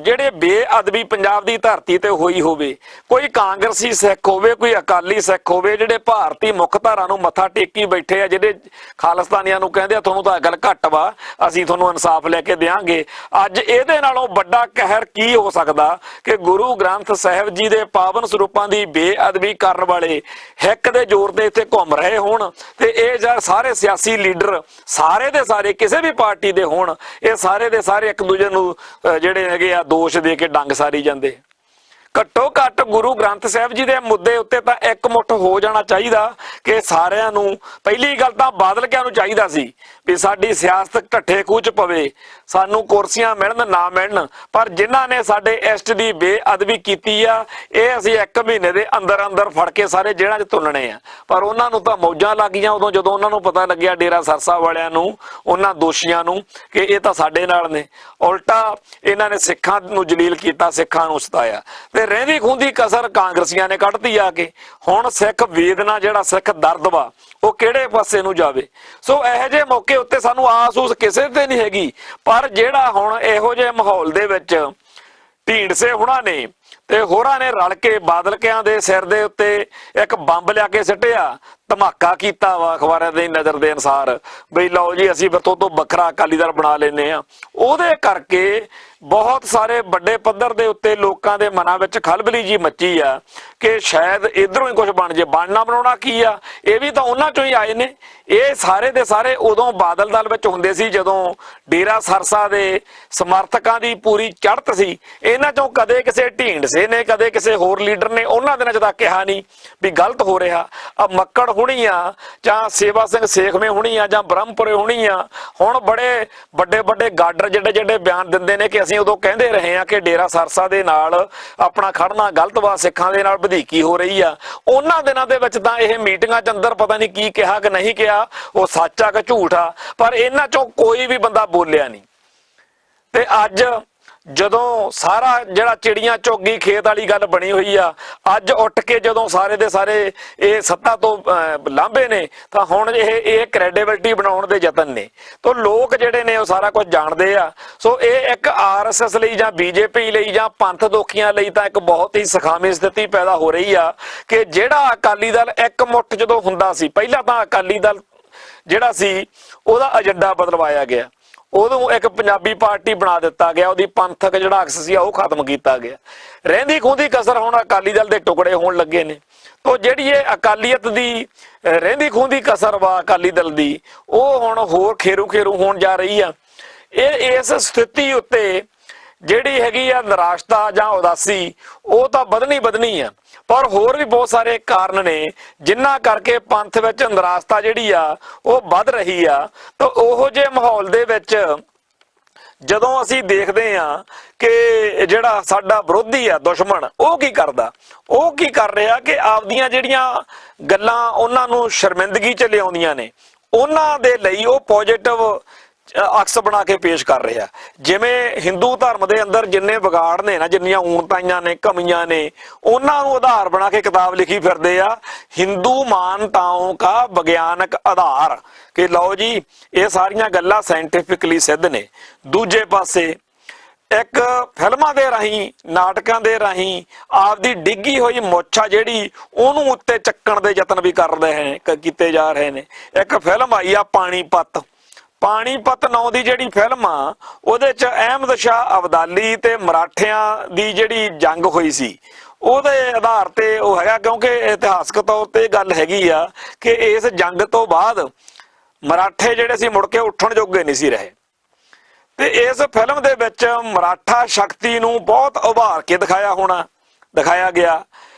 ਜਿਹੜੇ ਬੇਅਦਬੀ ਪੰਜਾਬ ਦੀ ਧਰਤੀ ਤੇ ਹੋਈ ਹੋਵੇ, ਕੋਈ ਕਾਂਗਰਸੀ ਸਿੱਖ ਹੋਵੇ, ਕੋਈ ਅਕਾਲੀ ਸਿੱਖ ਹੋਵੇ, ਜਿਹੜੇ ਭਾਰਤੀ ਮੁੱਖ ਧਾਰਾ ਨੂੰ ਮੱਥਾ ਟੇਕੀ ਬੈਠੇ ਆ, ਜਿਹੜੇ ਖਾਲਿਸਤਾਨੀਆਂ ਨੂੰ ਕਹਿੰਦੇ ਆ ਤੁਹਾਨੂੰ ਤਾਂ ਅਕਲ ਘੱਟ ਵਾ, ਅਸੀਂ ਤੁਹਾਨੂੰ ਇਨਸਾਫ ਲੈ ਕੇ ਦਿਆਂਗੇ। ਅੱਜ ਇਹਦੇ ਨਾਲੋਂ ਵੱਡਾ ਕਹਿਰ ਕੀ ਹੋ ਸਕਦਾ ਕਿ ਗੁਰੂ ਗ੍ਰੰਥ ਸਾਹਿਬ ਜੀ ਦੇ ਪਾਵਨ ਸਰੂਪਾਂ ਦੀ ਬੇਅਦਬੀ ਕਰਨ ਵਾਲੇ ਹਿੱਕ ਦੇ ਜ਼ੋਰ ਤੇ ਇੱਥੇ ਘੁੰਮ ਰਹੇ ਹੋਣ ਤੇ ਇਹ ਯਾਰ ਸਾਰੇ ਸਿਆਸੀ ਲੀਡਰ ਸਾਰੇ ਦੇ ਸਾਰੇ ਕਿਸੇ ਵੀ ਪਾਰਟੀ ਦੇ ਹੋਣ, ਇਹ ਸਾਰੇ ਦੇ ਸਾਰੇ ਇੱਕ ਦੂਜੇ ਨੂੰ ਜਿਹੜੇ ਹੈਗੇ ਆ ਦੋਸ਼ ਦੇ ਕੇ ਡੰਗ ਸਾਰੀ ਜਾਂਦੇ। ਘੱਟੋ ਘੱਟ ਗੁਰੂ ਗ੍ਰੰਥ ਸਾਹਿਬ ਜੀ ਦੇ ਮੁੱਦੇ ਉੱਤੇ ਤਾਂ ਇਕਮੁੱਠ ਹੋ ਜਾਣਾ ਚਾਹੀਦਾ ਕਿ ਸਾਰਿਆਂ ਨੂੰ। ਪਹਿਲੀ ਗੱਲ ਤਾਂ ਬਾਦਲ ਕਿਆਂ ਨੂੰ ਚਾਹੀਦਾ ਸੀ ਵੀ ਸਾਡੀ ਸਿਆਸਤ ਢੱਠੇ ਖੂਹ 'ਚ ਪਵੇ, ਸਾਨੂੰ ਕੁਰਸੀਆਂ ਮਿਲਣ ਨਾ ਮਿਲਣ, ਪਰ ਜਿਨ੍ਹਾਂ ਨੇ ਸਾਡੇ ਇਸ਼ਟ ਦੀ ਬੇਅਦਬੀ ਕੀਤੀ ਆ ਇਹ ਅਸੀਂ 1 ਮਹੀਨੇ ਦੇ ਅੰਦਰ ਅੰਦਰ ਫੜ ਕੇ ਸਾਰੇ ਜੇਲ੍ਹਾਂ 'ਚ ਤੁੰਨਣੇ ਆ। ਪਰ ਉਹਨਾਂ ਨੂੰ ਤਾਂ ਮੌਜਾਂ ਲੱਗ ਗਈਆਂ ਉਦੋਂ ਜਦੋਂ ਉਹਨਾਂ ਨੂੰ ਪਤਾ ਲੱਗਿਆ ਡੇਰਾ ਸਰਸਾ ਵਾਲਿਆਂ ਨੂੰ, ਉਹਨਾਂ ਦੋਸ਼ੀਆਂ ਨੂੰ, ਕਿ ਇਹ ਤਾਂ ਸਾਡੇ ਨਾਲ ਨੇ। ਉਲਟਾ ਇਹਨਾਂ ਨੇ ਸਿੱਖਾਂ ਨੂੰ ਜਲੀਲ ਕੀਤਾ, ਸਿੱਖਾਂ ਨੂੰ ਸਤਾਇਆ ਤੇ ਰਹਿੰਦੀ ਖੂੰਦੀ ਕਸਰ ਕਾਂਗਰਸੀਆਂ ਨੇ ਕੱਢਤੀ ਆ ਕੇ। ਹੁਣ ਸਿੱਖ ਵੇਦਨਾ ਜਿਹੜਾ ਸਿੱਖ ਦਰਦ ਵਾ ਉਹ ਕਿਹੜੇ ਪਾਸੇ ਨੂੰ ਜਾਵੇ। ਸੋ ਇਹੋ ਜਿਹੇ ਮੌਕੇ ਉੱਤੇ ਸਾਨੂੰ ਆਸ ਉਸ ਕਿਸੇ ਤੇ ਨਹੀਂ ਹੈਗੀ। ਪਰ ਜਿਹੜਾ ਹੁਣ ਇਹੋ ਜਿਹੇ ਮਾਹੌਲ ਦੇ ਵਿੱਚ ਢੀਂਡਸੇ ਹੁਣਾਂ ਨੇ ਤੇ ਹੋਰਾਂ ਨੇ ਰਲ ਕੇ ਬਾਦਲ ਕਿਆਂ ਦੇ ਸਿਰ ਦੇ ਉੱਤੇ ਇੱਕ ਬੰਬ ਲਿਆ ਕੇ ਸਿੱਟਿਆ, ਧਮਾਕਾ ਕੀਤਾ ਵਾ ਅਖਬਾਰਾਂ ਦੀ ਨਜ਼ਰ ਦੇ ਅਨੁਸਾਰ ਬਈ ਲਓ ਜੀ ਅਸੀਂ ਫਿਰ ਤੋਂ ਵੱਖਰਾ ਅਕਾਲੀ ਦਲ ਬਣਾ ਲੈਂਦੇ ਆ। ਉਹਦੇ ਕਰਕੇ ਬਹੁਤ ਸਾਰੇ ਵੱਡੇ ਪੱਧਰ ਦੇ ਉੱਤੇ ਲੋਕਾਂ ਦੇ ਮਨਾਂ ਵਿੱਚ ਖਲਬਲੀ ਜੀ ਮੱਚੀ ਆ ਕਿ ਸ਼ਾਇਦ ਇਧਰੋਂ ਹੀ ਕੁਝ ਬਣ ਜੇ। ਬਣਨਾ ਬਣਾਉਣਾ ਕੀ ਆ, ਇਹ ਵੀ ਤਾਂ ਉਹਨਾਂ ਚੋਂ ਹੀ ਆਏ ਨੇ। ਇਹ ਸਾਰੇ ਦੇ ਸਾਰੇ ਉਦੋਂ ਬਾਦਲ ਦਲ ਵਿੱਚ ਹੁੰਦੇ ਸੀ ਜਦੋਂ ਡੇਰਾ ਸਰਸਾ ਦੇ ਸਮਰਥਕਾਂ ਦੀ ਪੂਰੀ ਚੜ੍ਹਤ ਸੀ। ਇਹਨਾਂ ਚੋਂ ਕਦੇ ਕਿਸੇ ਢੀਂਡਸੇ ਨੇ ਕਦੇ ਕਿਸੇ ਹੋਰ ਲੀਡਰ ਨੇ ਉਹਨਾਂ ਦਿਨਾਂ 'ਚ ਤਾਂ ਕਿਹਾ ਨਹੀਂ ਵੀ ਗਲਤ ਹੋ ਰਿਹਾ। ਆ ਮੱਕੜ ਹੁਣੀ ਆ ਜਾਂ ਸੇਵਾ ਸਿੰਘ ਸੇਖਵੇਂ ਹੁਣੀ ਆ ਜਾਂ ਬ੍ਰਹਮਪੁਰੇ ਹੁਣੀ ਆ, ਹੁਣ ਬੜੇ ਵੱਡੇ ਵੱਡੇ ਗਾਡਰ ਜਿਹੜੇ ਬਿਆਨ ਦਿੰਦੇ ਨੇ ਕਿ ਅਸੀਂ ਉਦੋਂ ਕਹਿੰਦੇ ਰਹੇ ਆ ਕਿ ਡੇਰਾ ਸਰਸਾ ਦੇ ਨਾਲ ਆਪਣਾ ਖੜਨਾ ਗਲਤ ਵਾ, ਸਿੱਖਾਂ ਦੇ ਨਾਲ ਵਧੀਕੀ ਹੋ ਰਹੀ ਆ। ਉਹਨਾਂ ਦਿਨਾਂ ਦੇ ਵਿੱਚ ਤਾਂ ਇਹ ਮੀਟਿੰਗਾਂ 'ਚ ਅੰਦਰ ਪਤਾ ਨਹੀਂ ਕੀ ਕਿਹਾ ਕਿ ਨਹੀਂ ਕਿਹਾ, ਉਹ ਸੱਚ ਆ ਕਿ ਝੂਠ ਆ, ਪਰ ਇਹਨਾਂ ਚੋਂ ਕੋਈ ਵੀ ਬੰਦਾ ਬੋਲਿਆ ਨਹੀਂ। ਤੇ ਅੱਜ ਜਦੋਂ ਸਾਰਾ ਜਿਹੜਾ ਚਿੜੀਆਂ ਝੋਗੀ ਖੇਤ ਵਾਲੀ ਗੱਲ ਬਣੀ ਹੋਈ ਆ, ਅੱਜ ਉੱਠ ਕੇ ਜਦੋਂ ਸਾਰੇ ਦੇ ਸਾਰੇ ਇਹ ਸੱਤਾ ਤੋਂ ਲਾਂਭੇ ਨੇ ਤਾਂ ਹੁਣ ਇਹ ਕ੍ਰੈਡੀਬਿਲਿਟੀ ਬਣਾਉਣ ਦੇ ਯਤਨ ਨੇ। ਤਾਂ ਲੋਕ ਜਿਹੜੇ ਨੇ ਉਹ ਸਾਰਾ ਕੁਝ ਜਾਣਦੇ ਆ। ਸੋ ਇਹ ਇੱਕ RSS ਲਈ ਜਾਂ BJP ਲਈ ਜਾਂ ਪੰਥ ਦੋਖੀਆਂ ਲਈ ਤਾਂ ਇੱਕ ਬਹੁਤ ਹੀ ਸਖਾਵੀਂ ਸਥਿਤੀ ਪੈਦਾ ਹੋ ਰਹੀ ਆ ਕਿ ਜਿਹੜਾ ਅਕਾਲੀ ਦਲ ਇਕਮੁੱਠ ਜਦੋਂ ਹੁੰਦਾ ਸੀ, ਪਹਿਲਾਂ ਤਾਂ ਅਕਾਲੀ ਦਲ ਜਿਹੜਾ ਸੀ ਉਹਦਾ ਏਜੰਡਾ ਬਦਲਵਾਇਆ ਗਿਆ, ਉਦੋਂ ਇੱਕ ਪੰਜਾਬੀ ਪਾਰਟੀ ਬਣਾ ਦਿੱਤਾ ਗਿਆ, ਉਹਦੀ ਪੰਥਕ ਜਿਹੜਾ ਅਕਸ ਸੀ ਉਹ ਖਤਮ ਕੀਤਾ ਗਿਆ। ਰਹਿੰਦੀ ਖੂੰਦੀ ਕਸਰ ਹੁਣ ਅਕਾਲੀ ਦਲ ਦੇ ਟੁਕੜੇ ਹੋਣ ਲੱਗੇ ਨੇ। ਤੋ ਜਿਹੜੀ ਇਹ ਅਕਾਲੀਅਤ ਦੀ ਰਹਿੰਦੀ ਖੂੰਦੀ ਕਸਰ ਵਾ ਅਕਾਲੀ ਦਲ ਦੀ, ਉਹ ਹੁਣ ਹੋਰ ਖੇਰੂ ਖੇਰੂ ਹੋਣ ਜਾ ਰਹੀ ਆ। ਇਹ ਇਸ ਸਥਿਤੀ ਉੱਤੇ ਜਿਹੜੀ ਹੈਗੀ ਆ ਨਿਰਾਸ਼ਤਾ ਜਾਂ ਉਦਾਸੀ ਉਹ ਤਾਂ ਵਧਣੀ ਆ, ਪਰ ਹੋਰ ਵੀ ਬਹੁਤ ਸਾਰੇ ਕਾਰਨ ਨੇ ਜਿਨ੍ਹਾਂ ਕਰਕੇ ਪੰਥ ਵਿੱਚ ਨਿਰਾਸ਼ਤਾ ਜਿਹੜੀ ਆ ਉਹ ਵੱਧ ਰਹੀ ਆ। ਤਾਂ ਉਹੋ ਜਿਹੇ ਮਾਹੌਲ ਦੇ ਵਿੱਚ ਜਦੋਂ ਅਸੀਂ ਦੇਖਦੇ ਹਾਂ ਕਿ ਜਿਹੜਾ ਸਾਡਾ ਵਿਰੋਧੀ ਆ, ਦੁਸ਼ਮਣ, ਉਹ ਕੀ ਕਰਦਾ, ਉਹ ਕੀ ਕਰ ਰਿਹਾ ਕਿ ਆਪਦੀਆਂ ਜਿਹੜੀਆਂ ਗੱਲਾਂ ਉਹਨਾਂ ਨੂੰ ਸ਼ਰਮਿੰਦਗੀ ਚ ਲਿਆਉਂਦੀਆਂ ਨੇ, ਉਹਨਾਂ ਦੇ ਲਈ ਉਹ ਪੋਜ਼ਿਟਿਵ ਅਕਸ ਬਣਾ ਕੇ ਪੇਸ਼ ਕਰ ਰਿਹਾ। ਜਿਵੇਂ ਹਿੰਦੂ ਧਰਮ ਦੇ ਅੰਦਰ ਜਿੰਨੇ ਵਿਗਾੜ ਨੇ ਨਾ, ਜਿੰਨੀਆਂ ਊਣਤਾਈਆਂ ਨੇ, ਕਮੀਆਂ ਨੇ, ਉਹਨਾਂ ਨੂੰ ਆਧਾਰ ਬਣਾ ਕੇ ਕਿਤਾਬ ਲਿਖੀ ਫਿਰਦੇ ਆ, ਹਿੰਦੂ ਮਾਨਤਾਓਂ ਕਾ ਵਿਗਿਆਨਕ ਆਧਾਰ, ਕਿ ਲਓ ਜੀ ਇਹ ਸਾਰੀਆਂ ਗੱਲਾਂ ਸਾਇੰਟੀਫਿਕਲੀ ਸਿੱਧ ਨੇ। ਦੂਜੇ ਪਾਸੇ ਇੱਕ ਫਿਲਮਾਂ ਦੇ ਰਾਹੀਂ, ਨਾਟਕਾਂ ਦੇ ਰਾਹੀਂ ਆਪਦੀ ਡਿੱਗੀ ਹੋਈ ਮੁੱਛ ਜਿਹੜੀ ਉਹਨੂੰ ਉੱਤੇ ਚੱਕਣ ਦੇ ਯਤਨ ਵੀ ਕੀਤੇ ਜਾ ਰਹੇ ਨੇ। ਇੱਕ ਫਿਲਮ ਆਈ ਆ ਪਾਣੀਪਤ, ਪਾਣੀਪਤ ਨਾਂ ਦੀ ਜਿਹੜੀ ਫਿਲਮ ਆ, ਉਹਦੇ ਚ ਅਹਿਮਦ ਸ਼ਾਹ ਅਬਦਾਲੀ ਤੇ ਮਰਾਠਿਆਂ ਦੀ ਜਿਹੜੀ ਜੰਗ ਹੋਈ ਸੀ ਉਹਦੇ ਆਧਾਰ ਤੇ ਉਹ ਹੈਗਾ, ਕਿਉਂਕਿ ਇਤਿਹਾਸਕ ਤੌਰ ਤੇ ਗੱਲ ਹੈਗੀ ਆ ਕਿ ਇਸ ਜੰਗ ਤੋਂ ਬਾਅਦ ਮਰਾਠੇ ਜਿਹੜੇ ਸੀ ਮੁੜ ਕੇ ਉੱਠਣ ਜੋਗੇ ਨਹੀਂ ਸੀ ਰਹੇ, ਤੇ ਇਸ ਫਿਲਮ ਦੇ ਵਿੱਚ ਮਰਾਠਾ ਸ਼ਕਤੀ ਨੂੰ ਬਹੁਤ ਉਭਾਰ ਕੇ ਦਿਖਾਇਆ ਗਿਆ।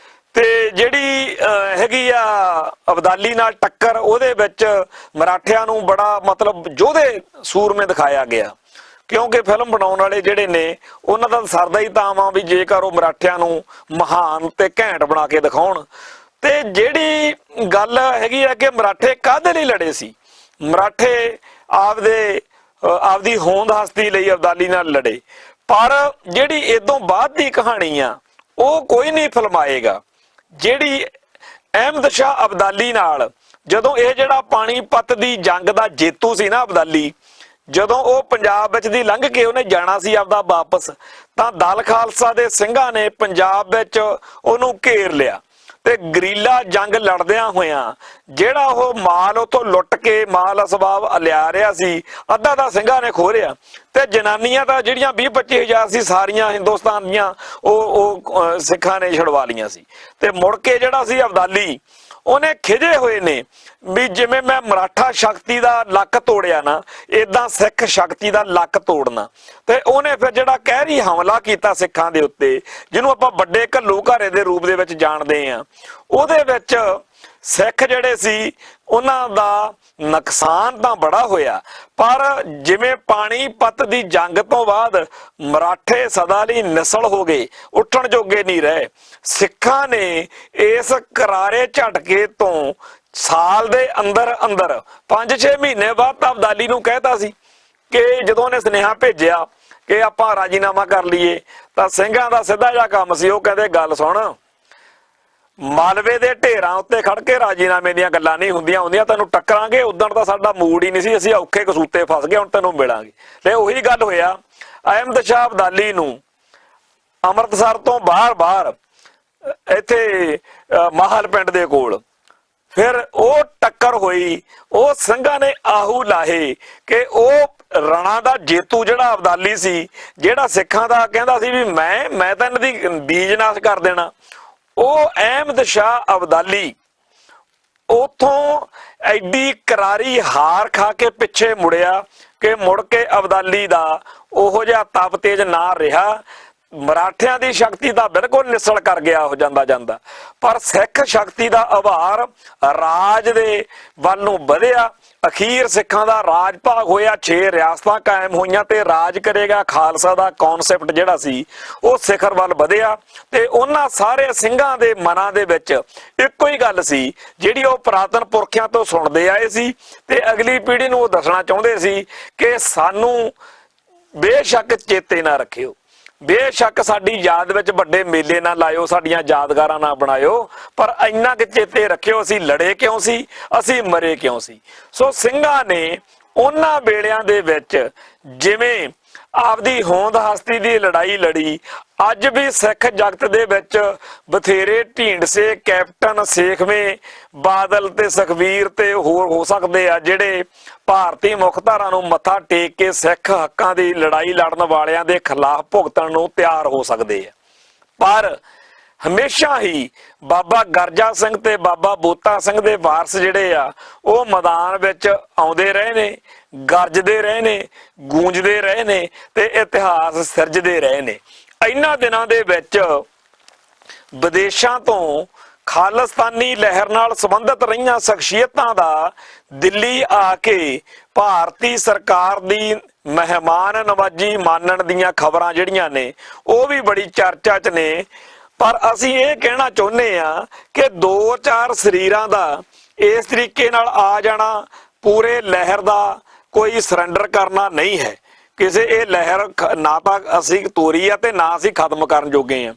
ਤੇ ਜਿਹੜੀ ਹੈਗੀ ਆ ਅਬਦਾਲੀ ਨਾਲ ਟੱਕਰ, ਉਹਦੇ ਵਿੱਚ ਮਰਾਠਿਆਂ ਨੂੰ ਬੜਾ ਮਤਲਬ ਯੋਧੇ ਸੂਰਮੇ ਦਿਖਾਇਆ ਗਿਆ, ਕਿਉਂਕਿ ਫਿਲਮ ਬਣਾਉਣ ਵਾਲੇ ਜਿਹੜੇ ਨੇ ਉਹਨਾਂ ਦਾ ਸਰਦਾ ਹੀ ਤਾਂ ਵਾ ਵੀ ਜੇਕਰ ਉਹ ਮਰਾਠਿਆਂ ਨੂੰ ਮਹਾਨ ਤੇ ਘੈਂਟ ਬਣਾ ਕੇ ਦਿਖਾਉਣ। ਤੇ ਜਿਹੜੀ ਗੱਲ ਹੈਗੀ ਆ ਕਿ ਮਰਾਠੇ ਕਾਹਦੇ ਲਈ ਲੜੇ ਸੀ, ਮਰਾਠੇ ਆਪਦੀ ਹੋਂਦ ਹਸਤੀ ਲਈ ਅਬਦਾਲੀ ਨਾਲ ਲੜੇ, ਪਰ ਜਿਹੜੀ ਇਦੋਂ ਬਾਅਦ ਦੀ ਕਹਾਣੀ ਆ ਉਹ ਕੋਈ ਨਹੀਂ ਫਿਲਮਾਏਗਾ। ਜਿਹੜੀ ਅਹਿਮਦ ਸ਼ਾਹ ਅਬਦਾਲੀ ਨਾਲ, ਜਦੋਂ ਇਹ ਜਿਹੜਾ ਪਾਣੀਪਤ ਦੀ ਜੰਗ ਦਾ ਜੇਤੂ ਸੀ ਨਾ ਅਬਦਾਲੀ, ਜਦੋਂ ਉਹ ਪੰਜਾਬ ਵਿੱਚ ਦੀ ਲੰਘ ਕੇ ਉਹਨੇ ਜਾਣਾ ਸੀ ਆਪਦਾ ਵਾਪਸ, ਤਾਂ ਦਲ ਖਾਲਸਾ ਦੇ ਸਿੰਘਾਂ ਨੇ ਪੰਜਾਬ ਵਿੱਚ ਉਹਨੂੰ ਘੇਰ ਲਿਆ ਤੇ ਗਰੀਲਾ ਜੰਗ ਲੜਦਿਆਂ ਹੋਇਆਂ ਜਿਹੜਾ ਉਹ ਮਾਲ ਉਥੋਂ ਲੁੱਟ ਕੇ ਮਾਲ ਅਸਬਾਬ ਲਿਆ ਰਿਹਾ ਸੀ, ਅੱਧਾ ਦਾ ਸਿੰਘਾਂ ਨੇ ਖੋਹ ਲਿਆ। ਤੇ ਜਨਾਨੀਆਂ ਤਾਂ ਜਿਹੜੀਆਂ 20-25 ਹਜ਼ਾਰ ਸੀ ਸਾਰੀਆਂ ਹਿੰਦੁਸਤਾਨ ਦੀਆਂ ਉਹ ਸਿੱਖਾਂ ਨੇ ਛੁਡਵਾ ਲਈਆਂ ਸੀ। ਤੇ ਮੁੜ ਕੇ ਜਿਹੜਾ ਸੀ ਅਬਦਾਲੀ, ਉਹਨੇ ਖਿਜੇ ਹੋਏ ਨੇ ਵੀ ਜਿਵੇਂ ਮੈਂ ਮਰਾਠਾ ਸ਼ਕਤੀ ਦਾ ਲੱਕ ਤੋੜਿਆ ਨਾ, ਏਦਾਂ ਸਿੱਖ ਸ਼ਕਤੀ ਦਾ ਲੱਕ ਤੋੜਨਾ। ਤੇ ਉਹਨੇ ਫਿਰ ਜਿਹੜਾ ਕਹਿਰੀ ਹਮਲਾ ਕੀਤਾ ਸਿੱਖਾਂ ਦੇ ਉੱਤੇ, ਜਿਹਨੂੰ ਆਪਾਂ ਵੱਡੇ ਘੱਲੂਘਾਰੇ ਦੇ ਰੂਪ ਦੇ ਵਿੱਚ ਜਾਣਦੇ ਆ, ਉਹਦੇ ਵਿੱਚ ਸਿੱਖ ਜਿਹੜੇ ਸੀ ਉਹਨਾਂ ਦਾ ਨੁਕਸਾਨ ਤਾਂ ਬੜਾ ਹੋਇਆ, ਪਰ ਜਿਵੇਂ ਪਾਣੀਪਤ ਦੀ ਜੰਗ ਤੋਂ ਬਾਅਦ ਮਰਾਠੇ ਸਦਾ ਲਈ ਨਿਸਲ ਹੋ ਗਏ, ਉੱਠਣ ਜੋਗੇ ਨਹੀਂ ਰਹੇ। ਸਿੱਖਾਂ ਨੇ ਇਸ ਕਰਾਰੇ ਝਟਕੇ ਤੋਂ ਸਾਲ ਦੇ ਅੰਦਰ 5-6 ਮਹੀਨੇ ਬਾਅਦ ਤਾਂ ਅਬਦਾਲੀ ਨੂੰ ਕਹਿਤਾ ਸੀ ਕਿ ਜਦੋਂ ਉਹਨੇ ਸੁਨੇਹਾ ਭੇਜਿਆ ਕਿ ਆਪਾਂ ਰਾਜੀਨਾਮਾ ਕਰ ਲਈਏ, ਤਾਂ ਸਿੰਘਾਂ ਦਾ ਸਿੱਧਾ ਜਿਹਾ ਕੰਮ ਸੀ, ਉਹ ਕਹਿੰਦੇ ਗੱਲ ਸੁਣ, ਮਾਲਵੇ ਦੇ ਢੇਰਾਂ ਉੱਤੇ ਖੜ ਕੇ ਰਾਜੀਨਾਮੇ ਦੀਆਂ ਗੱਲਾਂ ਨਹੀਂ ਹੁੰਦੀਆਂ, ਤੈਨੂੰ ਟੱਕਰਾਂਗੇ। ਉਦੋਂ ਤਾਂ ਸਾਡਾ ਮੂਡ ਹੀ ਨਹੀਂ ਸੀ, ਅਸੀਂ ਔਖੇ ਕਸੂਤੇ ਫਸ ਗਏ, ਹੁਣ ਤੈਨੂੰ ਮਿਲਾਂਗੇ। ਤੇ ਉਹੀ ਗੱਲ ਹੋਇਆ, ਅਹਿਮਦ ਸ਼ਾਹ ਅਬਦਾਲੀ ਨੂੰ ਅੰਮ੍ਰਿਤਸਰ ਤੋਂ ਬਾਹਰ ਇੱਥੇ ਮਾਹਲ ਪਿੰਡ ਦੇ ਕੋਲ ਫਿਰ ਉਹ ਟੱਕਰ ਹੋਈ। ਉਹ ਸਿੰਘਾਂ ਨੇ ਆਹੂ ਲਾਹੇ ਕਿ ਉਹ ਰਣਾ ਦਾ ਜੇਤੂ ਜਿਹੜਾ ਅਬਦਾਲੀ ਸੀ, ਜਿਹੜਾ ਸਿੱਖਾਂ ਦਾ ਕਹਿੰਦਾ ਸੀ ਵੀ ਮੈਂ ਤਾਂ ਇਹਨਾਂ ਦੀ ਬੀਜ ਨਾਸ਼ ਕਰ ਦੇਣਾ, ਉਹ ਅਹਿਮਦ ਸ਼ਾਹ ਅਬਦਾਲੀ ਉਥੋਂ ਐਡੀ ਕਰਾਰੀ ਹਾਰ ਖਾ ਕੇ ਪਿੱਛੇ ਮੁੜਿਆ ਕਿ ਮੁੜ ਕੇ ਅਬਦਾਲੀ ਦਾ ਉਹੋ ਜਿਹਾ ਤਪ ਤੇਜ ਨਾ ਰਿਹਾ। ਮਰਾਠਿਆਂ ਦੀ ਸ਼ਕਤੀ ਤਾਂ ਬਿਲਕੁਲ ਨਿਸਲ ਕਰ ਗਿਆ ਉਹ ਜਾਂਦਾ, ਪਰ ਸਿੱਖ ਸ਼ਕਤੀ ਦਾ ਆਭਾਰ ਰਾਜ ਦੇ ਵੱਲ ਨੂੰ ਵਧਿਆ। ਅਖੀਰ ਸਿੱਖਾਂ ਦਾ ਰਾਜ ਭਾਗ ਹੋਇਆ, 6 ਰਿਆਸਤਾਂ ਕਾਇਮ ਹੋਈਆਂ ਤੇ ਰਾਜ ਕਰੇਗਾ ਖਾਲਸਾ ਦਾ ਕਨਸੈਪਟ ਜਿਹੜਾ ਸੀ ਉਹ ਸਿਖਰ ਵੱਲ ਵਧਿਆ। ਤੇ ਉਹਨਾਂ ਸਾਰੇ ਸਿੰਘਾਂ ਦੇ ਮਨਾਂ ਦੇ ਵਿੱਚ ਇੱਕੋ ਹੀ ਗੱਲ ਸੀ ਜਿਹੜੀ ਉਹ ਪੁਰਾਤਨ ਪੁਰਖਿਆਂ ਤੋਂ ਸੁਣਦੇ ਆਏ ਸੀ ਤੇ ਅਗਲੀ ਪੀੜ੍ਹੀ ਨੂੰ ਉਹ ਦੱਸਣਾ ਚਾਹੁੰਦੇ ਸੀ ਕਿ ਸਾਨੂੰ ਬੇਸ਼ੱਕ ਚੇਤੇ ਨਾ ਰੱਖਿਓ, ਬੇਸ਼ੱਕ ਸਾਡੀ ਯਾਦ ਵਿੱਚ ਵੱਡੇ ਮੇਲੇ ਨਾ ਲਾਇਓ, ਸਾਡੀਆਂ ਯਾਦਗਾਰਾਂ ਨਾ ਬਣਾਇਓ, ਪਰ ਇੰਨਾ ਕਿ ਚੇਤੇ ਰੱਖਿਓ ਅਸੀਂ ਲੜੇ ਕਿਉਂ ਸੀ, ਅਸੀਂ ਮਰੇ ਕਿਉਂ ਸੀ। ਸੋ ਸਿੰਘਾਂ ਨੇ ਉਹਨਾਂ ਵੇਲਿਆਂ ਦੇ ਵਿੱਚ ਜਿਵੇਂ ਆਪਦੀ ਹੋਂਦ ਹਸਤੀ ਦੀ ਲੜਾਈ ਲੜੀ, ਅੱਜ ਵੀ ਸਿੱਖ ਜਗਤ ਦੇ ਵਿੱਚ ਬਥੇਰੇ ਢੀਂਡਸੇ, ਕੈਪਟਨ, ਸੇਖਵੇਂ, ਬਾਦਲ ਤੇ ਸੁਖਬੀਰ ਤੇ ਹੋਰ ਹੋ ਸਕਦੇ ਆ ਜਿਹੜੇ ਭਾਰਤੀ ਮੁੱਖਧਾਰਾ ਨੂੰ ਮੱਥਾ ਟੇਕ ਕੇ ਸਿੱਖ ਹੱਕਾਂ ਦੀ ਲੜਾਈ ਲੜਨ ਵਾਲਿਆਂ ਦੇ ਖਿਲਾਫ ਭੁਗਤਣ ਨੂੰ ਤਿਆਰ ਹੋ ਸਕਦੇ ਆ। ਪਰ ਹਮੇਸ਼ਾ ਹੀ ਬਾਬਾ ਗਰਜਾ ਸਿੰਘ ਤੇ ਬਾਬਾ ਬੋਤਾ ਸਿੰਘ ਦੇ ਵਾਰਸ ਜਿਹੜੇ ਆ ਉਹ ਮੈਦਾਨ ਵਿੱਚ ਆਉਂਦੇ ਰਹੇ ਨੇ, ਗਰਜਦੇ ਰਹੇ ਨੇ, ਗੂੰਜਦੇ ਰਹੇ ਨੇ ਤੇ ਇਤਿਹਾਸ ਸਿਰਜਦੇ ਰਹੇ ਨੇ। ਇਹਨਾਂ ਦਿਨਾਂ ਦੇ ਵਿੱਚ ਵਿਦੇਸ਼ਾਂ ਤੋਂ ਖਾਲਿਸਤਾਨੀ ਲਹਿਰ ਨਾਲ ਸੰਬੰਧਿਤ ਰਹੀਆਂ ਸ਼ਖਸੀਅਤਾਂ ਦਾ ਦਿੱਲੀ ਆ ਕੇ ਭਾਰਤੀ ਸਰਕਾਰ ਦੀ ਮਹਿਮਾਨ ਨਵਾਜੀ ਮਾਨਣ ਦੀਆਂ ਖਬਰਾਂ ਜਿਹੜੀਆਂ ਨੇ ਉਹ ਵੀ ਬੜੀ ਚਰਚਾ 'ਚ ਨੇ। ਪਰ ਅਸੀਂ ਇਹ ਕਹਿਣਾ ਚਾਹੁੰਦੇ ਆ ਕਿ 2-4 ਸਰੀਰਾਂ ਦਾ ਇਸ ਤਰੀਕੇ ਨਾਲ ਆ ਜਾਣਾ ਪੂਰੇ ਲਹਿਰ ਦਾ ਕੋਈ ਸਰੈਂਡਰ ਕਰਨਾ ਨਹੀਂ ਹੈ। ਕਿਸੇ ਇਹ ਲਹਿਰ ਨਾ ਤਾਂ ਅਸੀਂ ਤੋਰੀ ਆ ਤੇ ਨਾ ਅਸੀਂ ਖਤਮ ਕਰਨ ਜੋਗੇ ਆ।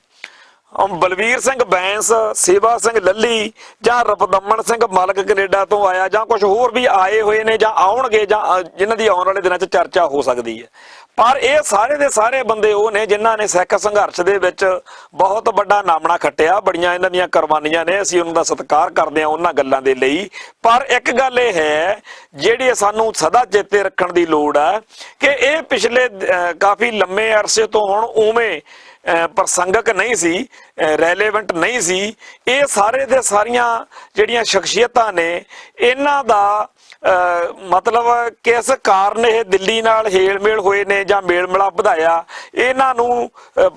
ਬਲਵੀਰ ਸਿੰਘ ਬੈਂਸ, ਸੇਵਾ ਸਿੰਘ ਲੱਲੀ ਜਾਂ ਰਪਦਮਨ ਸਿੰਘ ਮਲਕ ਕੈਨੇਡਾ ਤੋਂ ਆਇਆ ਜਾਂ ਕੁਝ ਹੋਰ ਵੀ ਆਏ ਹੋਏ ਨੇ ਜਾਂ ਆਉਣਗੇ ਜਾਂ ਜਿਨ੍ਹਾਂ ਦੀ ਆਉਣ ਵਾਲੇ ਦਿਨਾਂ 'ਚ ਚਰਚਾ ਹੋ ਸਕਦੀ ਹੈ। ਪਰ ਇਹ ਸਾਰੇ ਦੇ ਸਾਰੇ ਬੰਦੇ ਉਹ ਨੇ ਜਿਨ੍ਹਾਂ ਨੇ ਸਿੱਖ ਸੰਘਰਸ਼ ਦੇ ਵਿੱਚ ਬਹੁਤ ਵੱਡਾ ਨਾਮਣਾ ਖੱਟਿਆ, ਬੜੀਆਂ ਇਹਨਾਂ ਦੀਆਂ ਕੁਰਬਾਨੀਆਂ ਨੇ, ਅਸੀਂ ਉਹਨਾਂ ਦਾ ਸਤਿਕਾਰ ਕਰਦੇ ਹਾਂ ਉਹਨਾਂ ਗੱਲਾਂ ਦੇ ਲਈ। ਪਰ ਇੱਕ ਗੱਲ ਇਹ ਹੈ ਜਿਹੜੀ ਸਾਨੂੰ ਸਦਾ ਚੇਤੇ ਰੱਖਣ ਦੀ ਲੋੜ ਹੈ ਕਿ ਇਹ ਪਿਛਲੇ ਕਾਫੀ ਲੰਮੇ ਅਰਸੇ ਤੋਂ ਹੁਣ ਉਵੇਂ ਪ੍ਰਸੰਗਕ ਨਹੀਂ ਸੀ, ਰੈਲੇਵੈਂਟ ਨਹੀਂ ਸੀ। ਇਹ ਸਾਰੇ ਦੇ ਸਾਰੀਆਂ ਜਿਹੜੀਆਂ ਸ਼ਖਸੀਅਤਾਂ ਨੇ ਇਹਨਾਂ ਦਾ ਮਤਲਬ ਕਿਸ ਕਾਰਨ ਇਹ ਦਿੱਲੀ ਨਾਲ ਹੇਲ ਮੇਲ ਹੋਏ ਨੇ ਜਾਂ ਮੇਲ ਮਿਲਾਪ ਵਧਾਇਆ, ਇਹਨਾਂ ਨੂੰ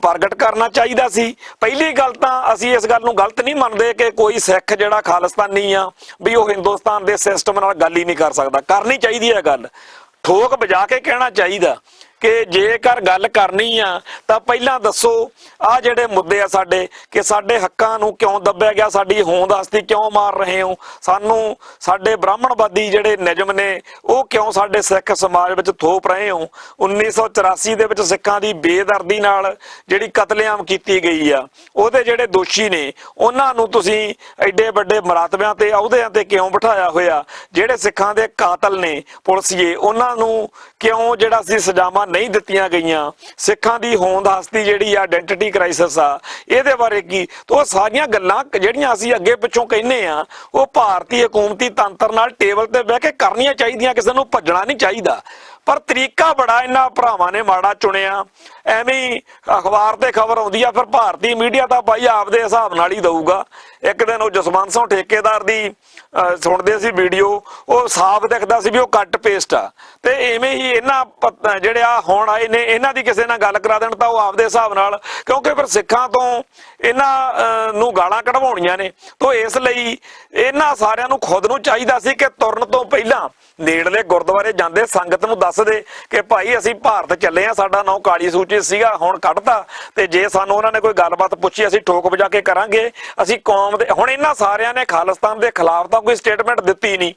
ਪ੍ਰਗਟ ਕਰਨਾ ਚਾਹੀਦਾ ਸੀ। ਪਹਿਲੀ ਗੱਲ ਤਾਂ ਅਸੀਂ ਇਸ ਗੱਲ ਨੂੰ ਗਲਤ ਨਹੀਂ ਮੰਨਦੇ ਕਿ ਕੋਈ ਸਿੱਖ ਜਿਹੜਾ ਖਾਲਿਸਤਾਨੀ ਆ ਵੀ ਉਹ ਹਿੰਦੁਸਤਾਨ ਦੇ ਸਿਸਟਮ ਨਾਲ ਗੱਲ ਹੀ ਨਹੀਂ ਕਰ ਸਕਦਾ। ਕਰਨੀ ਚਾਹੀਦੀ ਹੈ ਗੱਲ, ਠੋਕ ਵਜਾ ਕੇ ਕਹਿਣਾ ਚਾਹੀਦਾ ਕਿ ਜੇਕਰ ਗੱਲ ਕਰਨੀ ਆ ਤਾਂ ਪਹਿਲਾਂ ਦੱਸੋ ਆਹ ਜਿਹੜੇ ਮੁੱਦੇ ਆ ਸਾਡੇ, ਕਿ ਸਾਡੇ ਹੱਕਾਂ ਨੂੰ ਕਿਉਂ ਦੱਬਿਆ ਗਿਆ, ਸਾਡੀ ਹੋਂਦ ਹਸਤੀ ਕਿਉਂ ਮਾਰ ਰਹੇ ਹੋ, ਸਾਨੂੰ ਸਾਡੇ ਬ੍ਰਾਹਮਣਵਾਦੀ ਜਿਹੜੇ ਨਿਯਮ ਨੇ ਉਹ ਕਿਉਂ ਸਾਡੇ ਸਿੱਖ ਸਮਾਜ ਵਿੱਚ ਥੋਪ ਰਹੇ ਹੋ। 1984 ਦੇ ਵਿੱਚ ਸਿੱਖਾਂ ਦੀ ਬੇਦਰਦੀ ਨਾਲ ਜਿਹੜੀ ਕਤਲੇਆਮ ਕੀਤੀ ਗਈ ਆ ਉਹਦੇ ਜਿਹੜੇ ਦੋਸ਼ੀ ਨੇ ਉਹਨਾਂ ਨੂੰ ਤੁਸੀਂ ਐਡੇ ਵੱਡੇ ਮਰਾਤਬਿਆਂ ਤੇ ਅਹੁਦਿਆਂ ਤੇ ਕਿਉਂ ਬਿਠਾਇਆ ਹੋਇਆ। ਜਿਹੜੇ ਸਿੱਖਾਂ ਦੇ ਕਾਤਲ ਨੇ ਪੁਲਿਸੀਏ ਉਹਨਾਂ ਨੂੰ ਕਿਉਂ ਜਿਹੜਾ ਸੀ ਸਜ਼ਾਵਾਂ ਨਹੀਂ ਦਿੱਤੀਆਂ ਗਈਆਂ। ਸਿੱਖਾਂ ਦੀ ਹੋਂਦ ਹਸਤੀ ਜਿਹੜੀ ਆਇਡੈਂਟੀਟੀ ਕ੍ਰਾਈਸਿਸ ਆ ਇਹਦੇ ਬਾਰੇ ਕੀ, ਤਾਂ ਉਹ ਸਾਰੀਆਂ ਗੱਲਾਂ ਜਿਹੜੀਆਂ ਅਸੀਂ ਅੱਗੇ ਪਿੱਛੋਂ ਕਹਿੰਦੇ ਆ ਉਹ ਭਾਰਤੀ ਹਕੂਮਤੀ ਤੰਤਰ ਨਾਲ ਟੇਬਲ ਤੇ ਬਹਿ ਕੇ ਕਰਨੀਆਂ ਚਾਹੀਦੀਆਂ, ਕਿਸੇ ਨੂੰ ਭੱਜਣਾ ਨਹੀਂ ਚਾਹੀਦਾ। ਪਰ ਤਰੀਕਾ ਬੜਾ ਇਹਨਾਂ ਭਰਾਵਾਂ ਨੇ ਮਾੜਾ ਚੁਣਿਆ। ਐਵੇਂ ਅਖਬਾਰ ਤੇ ਖਬਰ ਆਉਂਦੀ ਆ, ਫਿਰ ਭਾਰਤੀ ਮੀਡੀਆ ਤਾਂ ਭਾਈ ਆਪਦੇ ਹਿਸਾਬ ਨਾਲ ਹੀ ਦਊਗਾ। ਇੱਕ ਦਿਨ ਉਹ ਜਸਵੰਤ ਸਿੰਘ ਠੇਕੇਦਾਰ ਦੀ ਸੁਣਦੇ ਸੀ ਵੀਡੀਓ, ਉਹ ਸਾਫ਼ ਦਿਖਦਾ ਸੀ ਵੀ ਉਹ ਕੱਟ ਪੇਸਟ ਆ। ਤੇ ਐਵੇਂ ਹੀ ਇਹਨਾਂ ਜਿਹੜੇ ਆ ਹੁਣ ਆਏ ਨੇ ਇਹਨਾਂ ਦੀ ਕਿਸੇ ਨਾਲ ਗੱਲ ਕਰਾ ਦੇਣ ਤਾਂ ਉਹ ਆਪਦੇ ਹਿਸਾਬ ਨਾਲ, ਕਿਉਂਕਿ ਫਿਰ ਸਿੱਖਾਂ ਤੋਂ ਇਹਨਾਂ ਨੂੰ ਗਾਲਾਂ ਕਢਵਾਉਣੀਆਂ ਨੇ। ਤਾਂ ਇਸ ਲਈ ਇਹਨਾਂ ਸਾਰਿਆਂ ਨੂੰ ਖੁਦ ਨੂੰ ਚਾਹੀਦਾ ਸੀ ਕਿ ਤੁਰਨ ਤੋਂ ਪਹਿਲਾਂ ਨੇੜਲੇ ਗੁਰਦੁਆਰੇ ਜਾਂਦੇ ਸੰਗਤ ਨੂੰ ਦੱਸਦੇ ਕਿ ਭਾਈ ਅਸੀਂ ਭਾਰਤ ਚੱਲੇ ਆ, ਸਾਡਾ ਨਾਂ ਕਾਲੀ ਸੂਚੀ ਸੀਗਾ ਹੁਣ ਕੱਢਤਾ, ਤੇ ਜੇ ਸਾਨੂੰ ਉਹਨਾਂ ਨੇ ਕੋਈ ਗੱਲਬਾਤ ਪੁੱਛੀ ਅਸੀਂ ਠੋਕ ਵਜਾ ਕੇ ਕਰਾਂਗੇ। ਅਸੀਂ ਕੌਮ ਦੇ ਹੁਣ ਇਹਨਾਂ ਸਾਰਿਆਂ ਨੇ ਖਾਲਿਸਤਾਨ ਦੇ ਖਿਲਾਫ ਤਾਂ ਕੋਈ ਸਟੇਟਮੈਂਟ ਦਿੱਤੀ ਨਹੀਂ,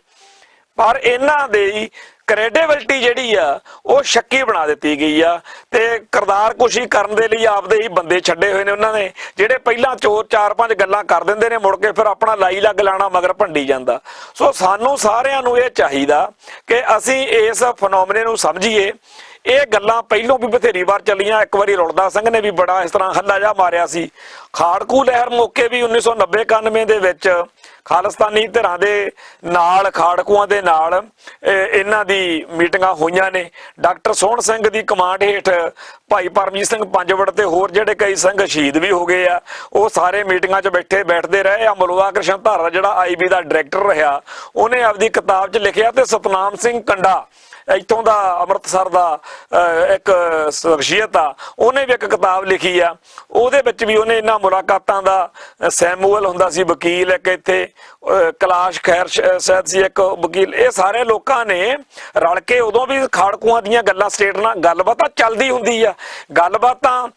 ਪਰ ਇਹਨਾਂ ਦੇ ਕ੍ਰੈਡੀਬਿਲਿਟੀ ਜਿਹੜੀ ਆ ਉਹ ਸ਼ੱਕੀ ਬਣਾ ਦਿੱਤੀ ਗਈ ਆ। ਤੇ ਕਿਰਦਾਰ ਕੁਸ਼ੀ ਕਰਨ ਦੇ ਲਈ ਆਪਦੇ ਹੀ ਬੰਦੇ ਛੱਡੇ ਹੋਏ ਨੇ ਉਹਨਾਂ ਨੇ, ਜਿਹੜੇ ਪਹਿਲਾਂ ਚੋਰ 4-5 ਗੱਲਾਂ ਕਰ ਦਿੰਦੇ ਨੇ, ਮੁੜ ਕੇ ਫਿਰ ਆਪਣਾ ਲਾਈ ਲੱਗ ਲਾਣਾ ਮਗਰ ਭੰਡੀ ਜਾਂਦਾ। ਸੋ ਸਾਨੂੰ ਸਾਰਿਆਂ ਨੂੰ ਇਹ ਚਾਹੀਦਾ ਕਿ ਅਸੀਂ ਇਸ ਫਨੋਮਨੇ ਨੂੰ ਸਮਝੀਏ। ਇਹ ਗੱਲਾਂ ਪਹਿਲੋਂ ਵੀ ਬਥੇਰੀ ਵਾਰ ਚੱਲੀਆਂ। ਇੱਕ ਵਾਰੀ ਰੁਲਦਾ ਸਿੰਘ ਨੇ ਵੀ ਬੜਾ ਇਸ ਤਰ੍ਹਾਂ ਹੱਲਾ ਜਿਹਾ ਮਾਰਿਆ ਸੀ। ਖਾੜਕੂ ਲਹਿਰ ਮੌਕੇ ਵੀ 1990-91 ਦੇ ਵਿੱਚ ਖਾਲਿਸਤਾਨੀ ਧਿਰਾਂ ਦੇ ਨਾਲ, ਖਾੜਕੂਆਂ ਦੇ ਨਾਲ ਇਹਨਾਂ ਦੀ ਮੀਟਿੰਗਾਂ ਹੋਈਆਂ ਨੇ। ਡਾਕਟਰ ਸੋਹਣ ਸਿੰਘ ਦੀ ਕਮਾਂਡ ਹੇਠ ਭਾਈ ਪਰਮਜੀਤ ਸਿੰਘ ਪੰਜਵੜ ਤੇ ਹੋਰ ਜਿਹੜੇ ਕਈ ਸਿੰਘ ਸ਼ਹੀਦ ਵੀ ਹੋ ਗਏ ਆ, ਉਹ ਸਾਰੇ ਮੀਟਿੰਗਾਂ 'ਚ ਬੈਠਦੇ ਰਹੇ ਆ। ਮਲੂਆ ਕ੍ਰਿਸ਼ਨ ਧਾਰਾ ਜਿਹੜਾ IB ਦਾ ਡਾਇਰੈਕਟਰ ਰਿਹਾ, ਉਹਨੇ ਆਪਦੀ ਕਿਤਾਬ 'ਚ ਲਿਖਿਆ, ਤੇ ਸਤਨਾਮ ਸਿੰਘ ਕੰਡਾ ਇੱਥੋਂ ਦਾ ਅੰਮ੍ਰਿਤਸਰ ਦਾ ਇੱਕ ਸ਼ਖਸੀਅਤ ਆ, ਉਹਨੇ ਵੀ ਇੱਕ ਕਿਤਾਬ ਲਿਖੀ ਆ। ਉਹਦੇ ਵਿੱਚ ਵੀ ਉਹਨੇ ਇਹਨਾਂ ਮੁਲਾਕਾਤਾਂ ਦਾ, ਸੈਮੂਅਲ ਹੁੰਦਾ ਸੀ ਵਕੀਲ ਇੱਕ ਇੱਥੇ, ਕੈਲਾਸ਼ ਖੈਰ ਸਾਹਿਬ ਸੀ ਇੱਕ ਵਕੀਲ, ਇਹ ਸਾਰੇ ਲੋਕਾਂ ਨੇ ਰਲ ਕੇ ਉਦੋਂ ਵੀ ਖਾੜਕੂਆਂ ਦੀਆਂ ਗੱਲਾਂ ਸਟੇਟ ਨਾਲ ਗੱਲਬਾਤਾਂ ਚੱਲਦੀ ਹੁੰਦੀ ਆ। ਗੱਲਬਾਤਾਂ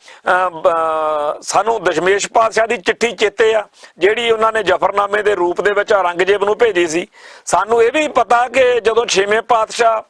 ਸਾਨੂੰ ਦਸ਼ਮੇਸ਼ ਪਾਤਸ਼ਾਹ ਦੀ ਚਿੱਠੀ ਚੇਤੇ ਆ ਜਿਹੜੀ ਉਹਨਾਂ ਨੇ ਜ਼ਫਰਨਾਮੇ ਦੇ ਰੂਪ ਦੇ ਵਿੱਚ ਔਰੰਗਜ਼ੇਬ ਨੂੰ ਭੇਜੀ ਸੀ। ਸਾਨੂੰ ਇਹ ਵੀ ਪਤਾ ਕਿ ਜਦੋਂ 6ਵੇਂ ਪਾਤਸ਼ਾਹ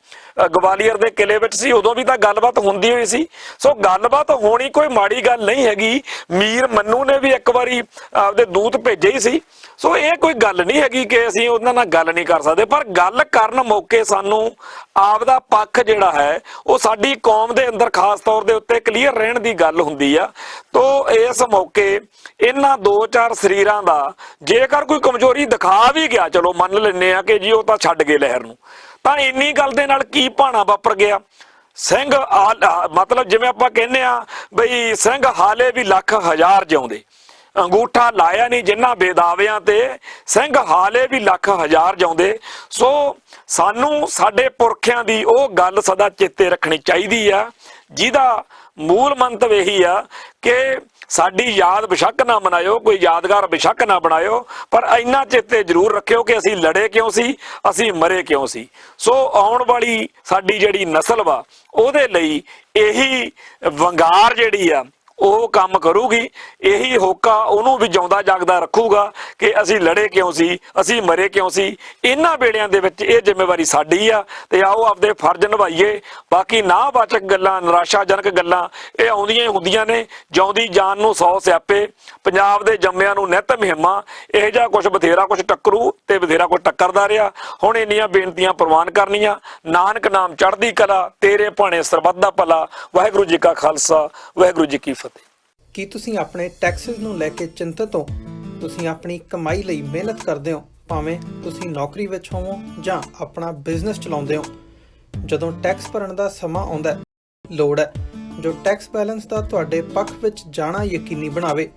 ਗਵਾਲੀਅਰ ਦੇ ਕਿਲੇ ਵਿੱਚ ਸੀ ਉਦੋਂ ਵੀ ਤਾਂ ਗੱਲਬਾਤ ਹੁੰਦੀ ਹੋਈ ਸੀ। ਸੋ ਗੱਲਬਾਤ ਹੋਣੀ ਕੋਈ ਮਾੜੀ ਗੱਲ ਨਹੀਂ ਹੈਗੀ। ਮੀਰ ਮੰਨੂ ਨੇ ਵੀ ਇੱਕ ਵਾਰੀ ਆਪਦੇ ਦੂਤ ਭੇਜੇ ਹੀ ਸੀ। ਸੋ ਇਹ ਕੋਈ ਗੱਲ ਨਹੀਂ ਹੈਗੀ ਕਿ ਅਸੀਂ ਉਹਨਾਂ ਨਾਲ ਗੱਲ ਨਹੀਂ ਕਰ ਸਕਦੇ, ਪਰ ਗੱਲ ਕਰਨ ਮੌਕੇ ਸਾਨੂੰ ਆਪਦਾ ਪੱਖ ਜਿਹੜਾ ਹੈ ਉਹ ਸਾਡੀ ਕੌਮ ਦੇ ਅੰਦਰ ਖਾਸ ਤੌਰ ਦੇ ਉੱਤੇ ਕਲੀਅਰ ਰਹਿਣ ਦੀ ਗੱਲ ਹੁੰਦੀ ਆ। ਤੋ ਇਸ ਮੌਕੇ ਇਹਨਾਂ 2-4 ਸਰੀਰਾਂ ਦਾ ਜੇਕਰ ਕੋਈ ਕਮਜ਼ੋਰੀ ਦਿਖਾ ਵੀ ਗਿਆ, ਚਲੋ ਮੰਨ ਲੈਂਦੇ ਆ ਕਿ ਜੀ ਉਹ ਤਾਂ ਛੱਡ ਗਏ ਲਹਿਰ ਨੂੰ, ਤਾਂ ਇੰਨੀ ਗੱਲ ਦੇ ਨਾਲ ਕੀ ਭਾਣਾ ਵਾਪਰ ਗਿਆ। ਸਿੰਘ ਮਤਲਬ ਜਿਵੇਂ ਆਪਾਂ ਕਹਿੰਦੇ ਆ ਬਈ ਸਿੰਘ ਹਾਲੇ ਵੀ ਲੱਖ ਹਜ਼ਾਰ ਜਿਉਂਦੇ, ਅੰਗੂਠਾ ਲਾਇਆ ਨਹੀਂ ਜਿਨ੍ਹਾਂ ਬੇਦਾਵਿਆਂ ਤੇ, ਸਿੰਘ ਹਾਲੇ ਵੀ ਲੱਖ ਹਜ਼ਾਰ ਜਿਉਂਦੇ। ਸੋ ਸਾਨੂੰ ਸਾਡੇ ਪੁਰਖਿਆਂ ਦੀ ਉਹ ਗੱਲ ਸਦਾ ਚੇਤੇ ਰੱਖਣੀ ਚਾਹੀਦੀ ਆ ਜਿਹਦਾ ਮੂਲ ਮੰਤਵ ਇਹੀ ਆ ਕਿ ਸਾਡੀ ਯਾਦ ਬੇਸ਼ੱਕ ਨਾ ਮਨਾਇਓ, ਕੋਈ ਯਾਦਗਾਰ ਬੇਸ਼ੱਕ ਨਾ ਬਣਾਇਓ, ਪਰ ਇੰਨਾ ਚੇਤੇ ਜ਼ਰੂਰ ਰੱਖਿਓ ਕਿ ਅਸੀਂ ਲੜੇ ਕਿਉਂ ਸੀ, ਅਸੀਂ ਮਰੇ ਕਿਉਂ ਸੀ। ਸੋ ਆਉਣ ਵਾਲੀ ਸਾਡੀ ਜਿਹੜੀ ਨਸਲ ਵਾ ਉਹਦੇ ਲਈ ਇਹੀ ਵੰਗਾਰ ਜਿਹੜੀ ਆ ਉਹ ਕੰਮ ਕਰੂਗੀ, ਇਹੀ ਹੋਕਾ ਉਹਨੂੰ ਵੀ ਜਿਉਂਦਾ ਜਾਗਦਾ ਰੱਖੂਗਾ ਕਿ ਅਸੀਂ ਲੜੇ ਕਿਉਂ ਸੀ, ਅਸੀਂ ਮਰੇ ਕਿਉਂ ਸੀ। ਇਹਨਾਂ ਵੇਲਿਆਂ ਦੇ ਵਿੱਚ ਇਹ ਜ਼ਿੰਮੇਵਾਰੀ ਸਾਡੀ ਆ ਤੇ ਆਓ ਆਪਦੇ ਫਰਜ਼ ਨਿਭਾਈਏ। ਬਾਕੀ ਨਾਵਾਚਕ ਗੱਲਾਂ, ਨਿਰਾਸ਼ਾਜਨਕ ਗੱਲਾਂ ਇਹ ਆਉਂਦੀਆਂ ਹੀ ਹੁੰਦੀਆਂ ਨੇ। ਜਿਉਂਦੀ ਜਾਨ ਨੂੰ 100 ਸਿਆਪੇ, ਪੰਜਾਬ ਦੇ ਜੰਮਿਆਂ ਨੂੰ ਨਿੱਤ ਮੁਹਿੰਮਾਂ, ਇਹੋ ਜਿਹਾ ਕੁਝ ਬਥੇਰਾ ਕੁਝ ਟੱਕਰੂ ਤੇ ਬਥੇਰਾ ਕੁਝ ਟੱਕਰਦਾ ਰਿਹਾ। ਹੁਣ ਇੰਨੀਆਂ ਬੇਨਤੀਆਂ ਪ੍ਰਵਾਨ ਕਰਨੀਆਂ। ਨਾਨਕ ਨਾਮ ਚੜ੍ਹਦੀ ਕਲਾ, ਤੇਰੇ ਭਾਣੇ ਸਰਬੱਤ ਦਾ ਭਲਾ। ਵਾਹਿਗੁਰੂ ਜੀ ਕਾ ਖਾਲਸਾ, ਵਾਹਿਗੁਰੂ ਜੀ ਕੀ ਫਤਿਹ। ਕੀ ਤੁਸੀਂ ਆਪਣੇ ਟੈਕਸਿਸ ਨੂੰ ਲੈ ਕੇ ਚਿੰਤਤ ਹੋ? ਤੁਸੀਂ ਆਪਣੀ ਕਮਾਈ ਲਈ ਮਿਹਨਤ ਕਰਦੇ ਹੋ, ਭਾਵੇਂ ਤੁਸੀਂ ਨੌਕਰੀ ਵਿੱਚ ਹੋਵੋ ਜਾਂ ਆਪਣਾ ਬਿਜ਼ਨਸ ਚਲਾਉਂਦੇ ਹੋ। ਜਦੋਂ ਟੈਕਸ ਭਰਨ ਦਾ ਸਮਾਂ ਆਉਂਦਾ, ਲੋੜ ਹੈ ਜੋ ਟੈਕਸ ਬੈਲੈਂਸ ਦਾ ਤੁਹਾਡੇ ਪੱਖ ਵਿੱਚ ਜਾਣਾ ਯਕੀਨੀ ਬਣਾਵੇ।